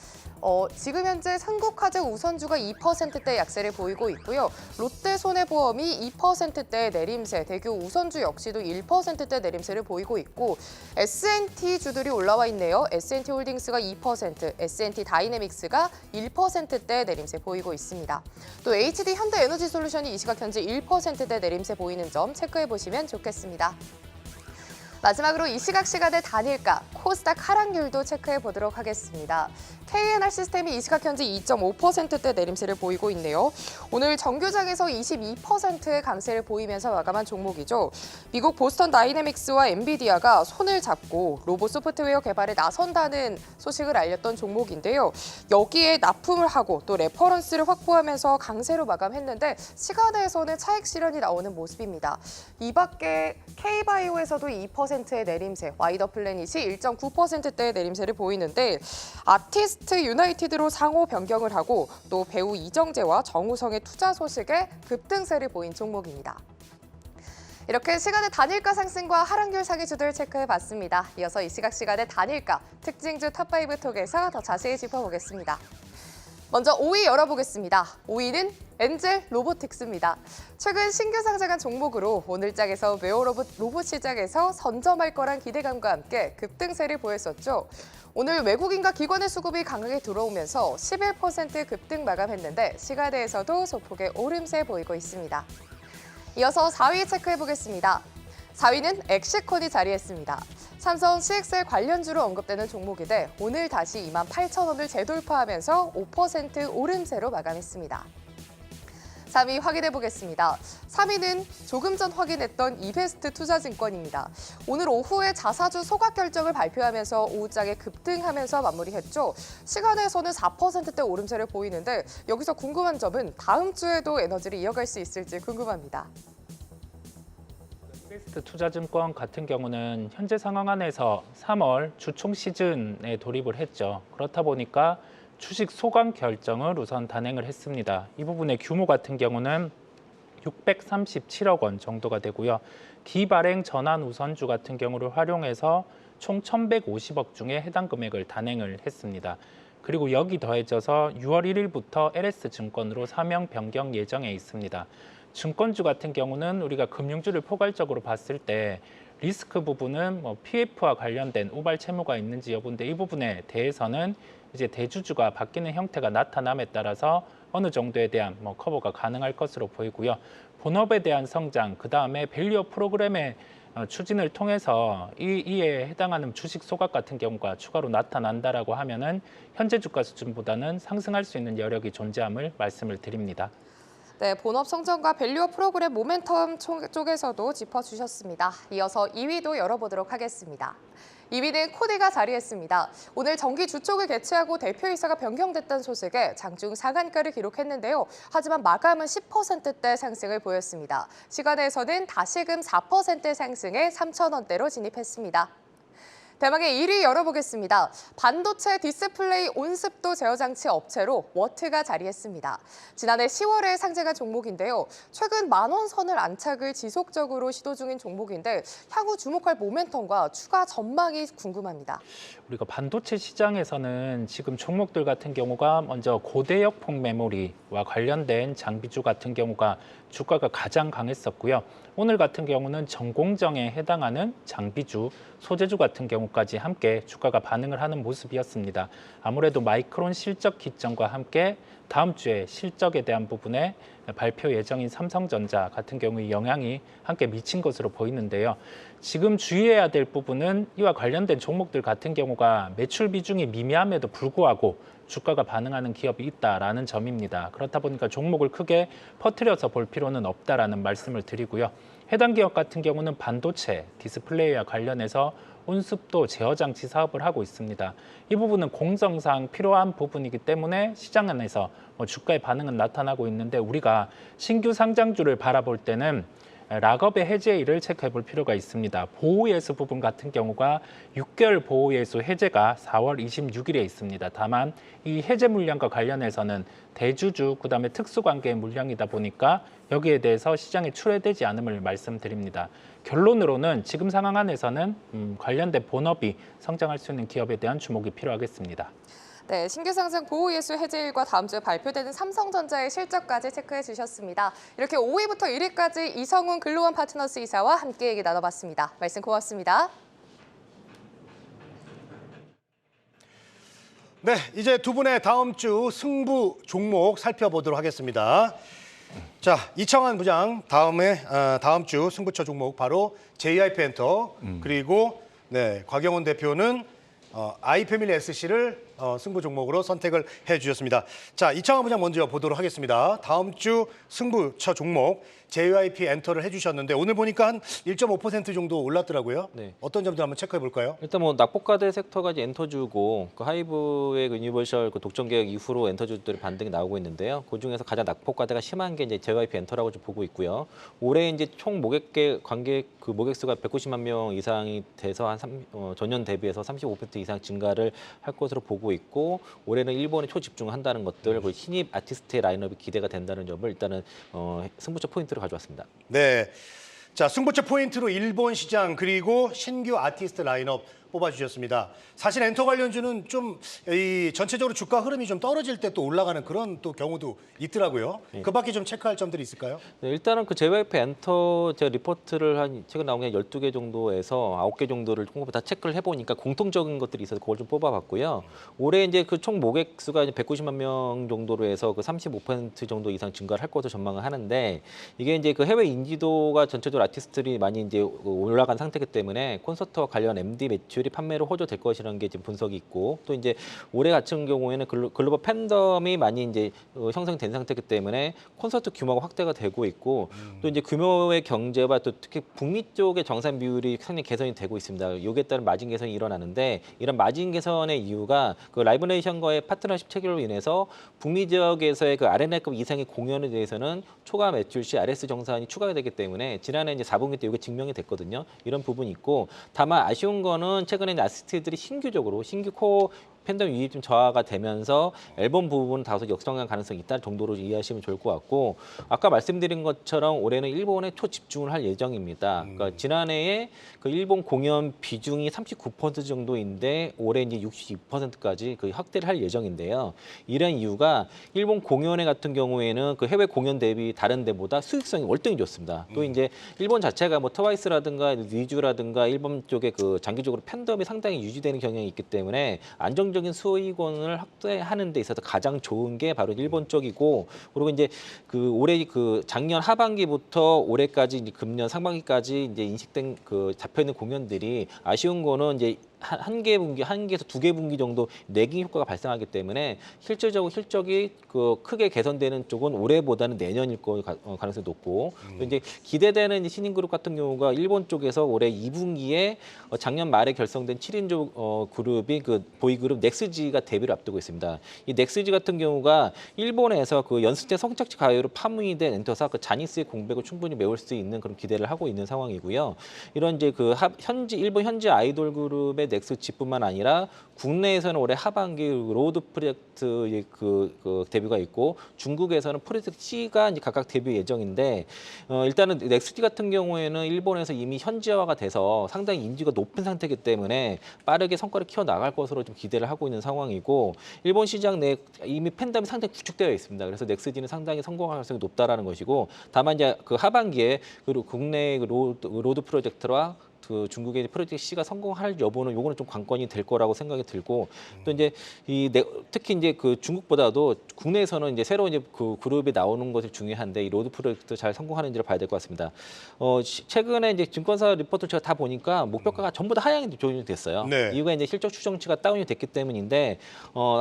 지금 현재 삼국화재 우선주가 2%대 약세를 보이고 있고요. 롯데손해보험이 2%대 내림세, 대교 우선주 역시도 1%대 내림세를 보이고 있고 S&T 주들이 올라와 있네요. S&T홀딩스가 2%, S&T다이내믹스가 1%대 내림세 보이고 있습니다. 또 HD 현대에너지솔루션이 이 시각 현재 1%대 내림세 보이는 점 체크해 보시면 좋겠습니다. 마지막으로 이 시간의 단일가 코스닥 하락률도 체크해 보도록 하겠습니다. KNR 시스템이 이 시각 현재 2.5%대 내림세를 보이고 있네요. 오늘 정규장에서 22%의 강세를 보이면서 마감한 종목이죠. 미국 보스턴 다이내믹스와 엔비디아가 손을 잡고 로봇 소프트웨어 개발에 나선다는 소식을 알렸던 종목인데요. 여기에 납품을 하고 또 레퍼런스를 확보하면서 강세로 마감했는데 시간에서는 차익 실현이 나오는 모습입니다. 이 밖에 K바이오에서도 2%의 내림세, 와이더플래닛이 1.9%대의 내림세를 보이는데 아티스트 유나이티드로 상호 변경을 하고 또 배우 이정재와 정우성의 투자 소식에 급등세를 보인 종목입니다. 이렇게 시간의 단일가 상승과 하락률 사기주들 체크해봤습니다. 이어서 이 시간의 단일가 특징주 탑5 톡에서 더 자세히 짚어보겠습니다. 먼저 5위 열어보겠습니다. 5위는 엔젤 로보틱스입니다. 최근 신규 상장한 종목으로 오늘장에서 웨어 로봇 시장에서 선점할 거란 기대감과 함께 급등세를 보였었죠. 오늘 외국인과 기관의 수급이 강하게 들어오면서 11% 급등 마감했는데 시가대에서도 소폭의 오름세 보이고 있습니다. 이어서 4위 체크해보겠습니다. 4위는 엑시콘이 자리했습니다. 삼성 CXL 관련주로 언급되는 종목인데 오늘 다시 28,000원을 재돌파하면서 5% 오름세로 마감했습니다. 3위 확인해보겠습니다. 3위는 조금 전 확인했던 이베스트 투자증권입니다. 오늘 오후에 자사주 소각 결정을 발표하면서 오후장에 급등하면서 마무리했죠. 시간에서는 4%대 오름세를 보이는데 여기서 궁금한 점은 다음 주에도 에너지를 이어갈 수 있을지 궁금합니다. 이베스트 투자증권 같은 경우는 현재 상황 안에서 3월 주총 시즌에 돌입을 했죠. 그렇다 보니까 주식 소강 결정을 우선 단행을 했습니다. 이 부분의 규모 같은 경우는 637억 원 정도가 되고요. 기발행 전환 우선주 같은 경우를 활용해서 총 1,150억 중에 해당 금액을 단행을 했습니다. 그리고 여기 더해져서 6월 1일부터 LS증권으로 사명 변경 예정에 있습니다. 증권주 같은 경우는 우리가 금융주를 포괄적으로 봤을 때 리스크 부분은 PF와 관련된 우발 채무가 있는지 여부인데 이 부분에 대해서는 이제 대주주가 바뀌는 형태가 나타남에 따라서 어느 정도에 대한 커버가 가능할 것으로 보이고요. 본업에 대한 성장, 그 다음에 밸류업 프로그램의 추진을 통해서 이에 해당하는 주식 소각 같은 경우가 추가로 나타난다라고 하면은 현재 주가 수준보다는 상승할 수 있는 여력이 존재함을 말씀을 드립니다. 네, 본업 성장과 밸류업 프로그램 모멘텀 쪽에서도 짚어주셨습니다. 이어서 2위도 열어보도록 하겠습니다. 2위는 코디가 자리했습니다. 오늘 정기 주총을 개최하고 대표이사가 변경됐다는 소식에 장중 상한가를 기록했는데요. 하지만 마감은 10%대 상승을 보였습니다. 시간에서는 다시금 4% 상승해 3,000원대로 진입했습니다. 대망의 1위 열어보겠습니다. 반도체 디스플레이 온습도 제어 장치 업체로 워트가 자리했습니다. 지난해 10월에 상장한 종목인데요. 최근 10,000원 선을 안착을 지속적으로 시도 중인 종목인데 향후 주목할 모멘텀과 추가 전망이 궁금합니다. 우리가 반도체 시장에서는 지금 종목들 같은 경우가 먼저 고대역폭 메모리와 관련된 장비주 같은 경우가 주가가 가장 강했었고요. 오늘 같은 경우는 전공정에 해당하는 장비주, 소재주 같은 경우까지 함께 주가가 반응을 하는 모습이었습니다. 아무래도 마이크론 실적 기점과 함께 다음 주에 실적에 대한 부분에 발표 예정인 삼성전자 같은 경우의 영향이 함께 미친 것으로 보이는데요. 지금 주의해야 될 부분은 이와 관련된 종목들 같은 경우가 매출 비중이 미미함에도 불구하고 주가가 반응하는 기업이 있다라는 점입니다. 그렇다 보니까 종목을 크게 퍼뜨려서 볼 필요는 없다라는 말씀을 드리고요. 해당 기업 같은 경우는 반도체, 디스플레이와 관련해서 온습도 제어 장치 사업을 하고 있습니다. 이 부분은 공정상 필요한 부분이기 때문에 시장 안에서 주가의 반응은 나타나고 있는데 우리가 신규 상장주를 바라볼 때는 락업의 해제일을 체크해 볼 필요가 있습니다. 보호예수 부분 같은 경우가 6개월 보호예수 해제가 4월 26일에 있습니다. 다만 이 해제 물량과 관련해서는 대주주, 그다음에 특수관계의 물량이다 보니까 여기에 대해서 시장에 출회되지 않음을 말씀드립니다. 결론으로는 지금 상황 안에서는 관련된 본업이 성장할 수 있는 기업에 대한 주목이 필요하겠습니다. 네, 신규 상장 보호예수 해제일과 다음 주에 발표되는 삼성전자의 실적까지 체크해 주셨습니다. 이렇게 5위부터 1위까지 이성훈 글로원 파트너스 이사와 함께 얘기 나눠봤습니다. 말씀 고맙습니다. 네, 이제 두 분의 다음 주 승부 종목 살펴보도록 하겠습니다. 자, 이창환 부장 다음 주 승부처 종목 바로 JIP 엔터 그리고 곽영훈 대표는 아이패밀리 SC를 승부 종목으로 선택을 해주셨습니다. 자, 이창환 부장 먼저 보도록 하겠습니다. 다음 주 승부처 종목 JYP 엔터를 해주셨는데 오늘 보니까 한 1.5% 정도 올랐더라고요. 네. 어떤 점들 한번 체크해 볼까요? 일단 낙폭과대 섹터가 이제 엔터주고 그 하이브의 유니버셜 독점 개혁 이후로 엔터주들의 반등이 나오고 있는데요. 그 중에서 가장 낙폭과대가 심한 게 이제 JYP 엔터라고 좀 보고 있고요. 올해 이제 총 관객 그 모객수가 190만 명 이상이 돼서 전년 대비해서 35% 이상 증가를 할 것으로 보고 있고 올해는 일본에 초집중한다는 것들, 그 신입 아티스트의 라인업이 기대가 된다는 점을 일단은 승부처 포인트로 가져왔습니다. 네. 자, 승부처 포인트로 일본 시장 그리고 신규 아티스트 라인업 뽑아주셨습니다. 사실 엔터 관련주는 좀 이 전체적으로 주가 흐름이 좀 떨어질 때 또 올라가는 그런 또 경우도 있더라고요. 네. 그 밖에 좀 체크할 점들이 있을까요? 네, 일단은 그 JYP 엔터 제가 리포트를 한 최근 나온 게 12개 정도에서 9개 정도를 통합 다 체크를 해보니까 공통적인 것들이 있어서 그걸 좀 뽑아봤고요. 올해 이제 그 총 모객 수가 이제 190만 명 정도로 해서 그 35% 정도 이상 증가를 할 것으로 전망을 하는데 이게 이제 그 해외 인지도가 전체적으로 아티스트들이 많이 이제 올라간 상태이기 때문에 콘서트와 관련 MD 매출이 판매로 호조될 것이라는 게 지금 분석이 있고 또 이제 올해 같은 경우에는 글로벌 팬덤이 많이 이제 형성된 상태이기 때문에 콘서트 규모가 확대가 되고 있고 또 이제 규모의 경제와 또 특히 북미 쪽의 정산 비율이 상당히 개선이 되고 있습니다. 여기에 따른 마진 개선이 일어나는데 이런 마진 개선의 이유가 그 라이브 네이션과의 파트너십 체결로 인해서 북미 지역에서의 그 아레나급 이상의 공연에 대해서는 초과 매출 시 RS 정산이 추가가 되기 때문에 지난해 이제 4분기 때 이게 증명이 됐거든요. 이런 부분이 있고 다만 아쉬운 거는 최근에 아티스트들이 신규적으로 신규 코어 팬덤 유입 좀 저하가 되면서 앨범 부분 다소 역성할 가능성이 있다는 정도로 이해하시면 좋을 것 같고 아까 말씀드린 것처럼 올해는 일본에 초집중을 할 예정입니다. 그러니까 지난해에 그 일본 공연 비중이 39% 정도인데 올해 이제 62%까지 그 확대를 할 예정인데요. 이런 이유가 일본 공연회 같은 경우에는 그 해외 공연 대비 다른 데보다 수익성이 월등히 좋습니다. 또 이제 일본 자체가 뭐 트와이스라든가 리쥬라든가 일본 쪽에 그 장기적으로 팬덤이 상당히 유지되는 경향이 있기 때문에 안정적인 수익원을 확대하는 데 있어서 가장 좋은 게 바로 일본 쪽이고 그리고 이제 그 올해 그 작년 하반기부터 올해까지 이제 금년 상반기까지 이제 인식된 그 잡혀 있는 공연들이 아쉬운 거는 이제 한 개 분기, 한 개에서 두 개 분기 정도 내기 효과가 발생하기 때문에 실질적으로 실적이 그 크게 개선되는 쪽은 올해보다는 내년일 거 가능성이 높고 또 이제 기대되는 이제 신인그룹 같은 경우가 일본 쪽에서 올해 2분기에 작년 말에 결성된 7인조 그룹이 그 보이그룹 넥스지가 데뷔를 앞두고 있습니다. 이 넥스지 같은 경우가 일본에서 그 연습생 성착취 가요로 파문이 된 엔터사 그 자니스의 공백을 충분히 메울 수 있는 그런 기대를 하고 있는 상황이고요. 이런 이제 그 일본 현지 아이돌 그룹의 넥스지뿐만 아니라 국내에서는 올해 하반기 로드 프로젝트 그 데뷔가 있고 중국에서는 프로젝트 C가 이제 각각 데뷔 예정인데 일단은 넥스지 같은 경우에는 일본에서 이미 현지화가 돼서 상당히 인지가 높은 상태이기 때문에 빠르게 성과를 키워 나갈 것으로 좀 기대를 하고 있는 상황이고 일본 시장 내 이미 팬덤이 상당히 구축되어 있습니다. 그래서 넥스지는 상당히 성공할 가능성이 높다라는 것이고 다만 이제 그 하반기에 그리고 국내 로드 프로젝트와 그 중국의 프로젝트 C가 성공할 여부는 요거는 좀 관건이 될 거라고 생각이 들고 또 이제 특히 이제 그 중국보다도 국내에서는 이제 새로 이제 그 그룹이 나오는 것이 중요한데 이 로드 프로젝트 잘 성공하는지를 봐야 될 것 같습니다. 최근에 이제 증권사 리포트 제가 다 보니까 목표가가 전부 다 하향이 조정이 됐어요. 네. 이유가 이제 실적 추정치가 다운이 됐기 때문인데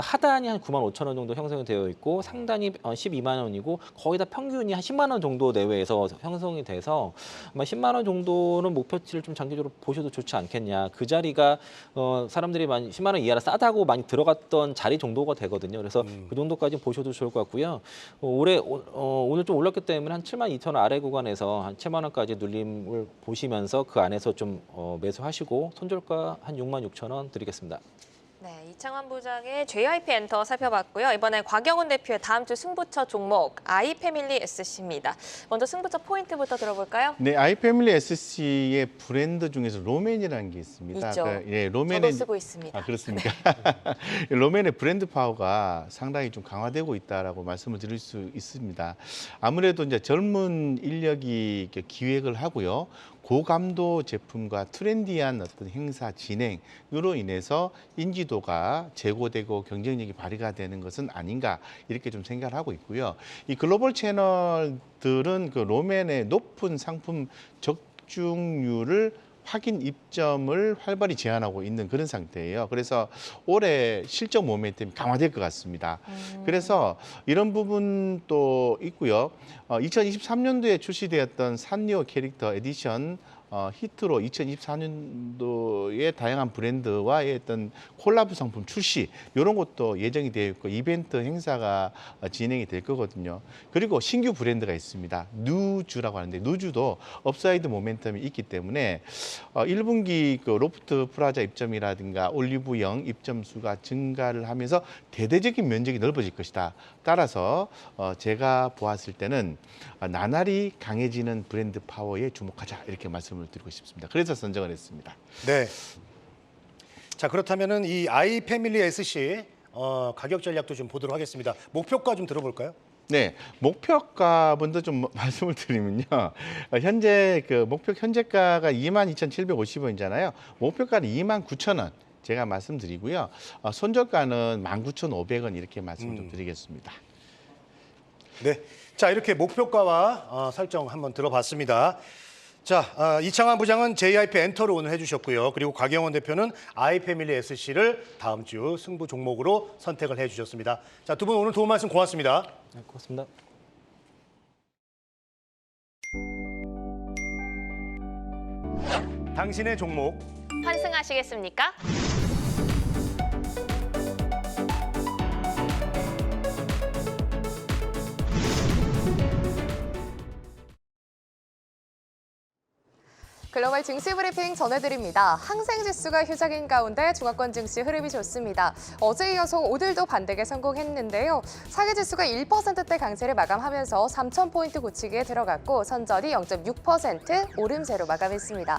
하단이 한 9만 5천 원 정도 형성이 되어 있고 상단이 12만 원이고 거의 다 평균이 한 10만 원 정도 내외에서 형성이 돼서 아마 10만 원 정도는 목표치를 좀 장기적으로 보셔도 좋지 않겠냐. 그 자리가 사람들이 많이 10만 원 이하라 싸다고 많이 들어갔던 자리 정도가 되거든요. 그래서 그 정도까지 보셔도 좋을 것 같고요. 오늘 좀 올랐기 때문에 한 7만 2천 원 아래 구간에서 한 7만 원까지 눌림을 보시면서 그 안에서 좀 매수하시고 손절가 한 6만 6천 원 드리겠습니다. 네, 이창환 부장의 JYP 엔터 살펴봤고요. 이번엔 곽영훈 대표의 다음 주 승부처 종목 아이패밀리 SC입니다. 먼저 승부처 포인트부터 들어볼까요? 네, 아이패밀리 SC의 브랜드 중에서 로맨이라는 게 있습니다. 있죠. 로맨의 저도 쓰고 있습니다. 아, 그렇습니까? 로맨의 브랜드 파워가 상당히 좀 강화되고 있다라고 말씀을 드릴 수 있습니다. 아무래도 이제 젊은 인력이 기획을 하고요. 고감도 제품과 트렌디한 어떤 행사 진행으로 인해서 인지도가 제고되고 경쟁력이 발휘가 되는 것은 아닌가 이렇게 좀 생각을 하고 있고요. 이 글로벌 채널들은 그 로맨의 높은 상품 적중률을 확인 입점을 활발히 제한하고 있는 그런 상태예요. 그래서 올해 실적 모멘텀이 강화될 것 같습니다. 그래서 이런 부분도 있고요. 2023년도에 출시되었던 산리오 캐릭터 에디션 히트로 2024년도에 다양한 브랜드와의 어떤 콜라보 상품 출시 이런 것도 예정이 되어 있고 이벤트 행사가 진행이 될 거거든요. 그리고 신규 브랜드가 있습니다. 누주라고 하는데 누주도 업사이드 모멘텀이 있기 때문에 1분기 그 로프트 프라자 입점이라든가 올리브영 입점 수가 증가를 하면서 대대적인 면적이 넓어질 것이다. 따라서 제가 보았을 때는 나날이 강해지는 브랜드 파워에 주목하자 이렇게 말씀을 드리고 싶습니다. 그래서 선정을 했습니다. 네. 자, 그렇다면은 이 아이패밀리 SC 가격 전략도 좀 보도록 하겠습니다. 목표가 좀 들어볼까요? 네, 목표가 먼저 좀 말씀을 드리면요. 현재 그 목표 현재가가 22,750원이잖아요. 목표가는 29,000원. 제가 말씀드리고요. 손절가는 19,500원 이렇게 말씀을 좀 드리겠습니다. 네. 자, 이렇게 목표가와 설정 한번 들어봤습니다. 자, 이창환 부장은 JYP 엔터로 오늘 해주셨고요. 그리고 곽영원 대표는 아이패밀리 SC를 다음 주 승부 종목으로 선택을 해주셨습니다. 자, 두 분 오늘 도움 말씀 고맙습니다. 네, 고맙습니다. 당신의 종목. 환승하시겠습니까? 글로벌 증시 브리핑 전해드립니다. 항생지수가 휴장인 가운데 중화권 증시 흐름이 좋습니다. 어제 이어서 오늘도 반등에 성공했는데요. 사계지수가 1%대 강세를 마감하면서 3,000포인트 고치기에 들어갔고 선전이 0.6% 오름세로 마감했습니다.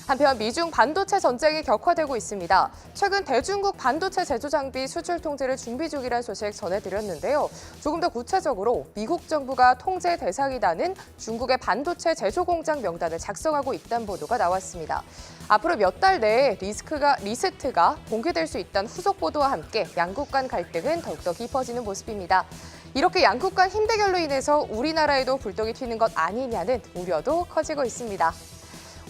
한편 미중 반도체 전쟁이 격화되고 있습니다. 최근 대중국 반도체 제조 장비 수출 통제를 준비 중이라는 소식 전해드렸는데요. 조금 더 구체적으로 미국 정부가 통제 대상이라는 중국의 반도체 제조 공장 명단을 작성하고 있다는 보도가 나왔습니다. 앞으로 몇 달 내에 리스트가 공개될 수 있다는 후속 보도와 함께 양국 간 갈등은 더욱더 깊어지는 모습입니다. 이렇게 양국 간 힘 대결로 인해서 우리나라에도 불똥이 튀는 것 아니냐는 우려도 커지고 있습니다.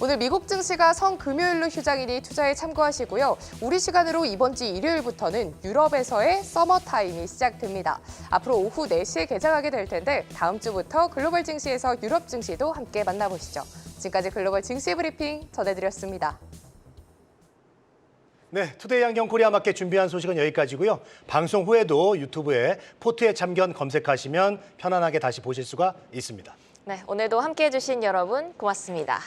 오늘 미국 증시가 성금요일로 휴장이니 투자에 참고하시고요. 우리 시간으로 이번 주 일요일부터는 유럽에서의 서머타임이 시작됩니다. 앞으로 오후 4시에 개장하게 될 텐데 다음 주부터 글로벌 증시에서 유럽 증시도 함께 만나보시죠. 지금까지 글로벌 증시 브리핑 전해드렸습니다. 네, 투데이 안경 코리아 마켓 준비한 소식은 여기까지고요. 방송 후에도 유튜브에 포트의 참견 검색하시면 편안하게 다시 보실 수가 있습니다. 네, 오늘도 함께해 주신 여러분 고맙습니다.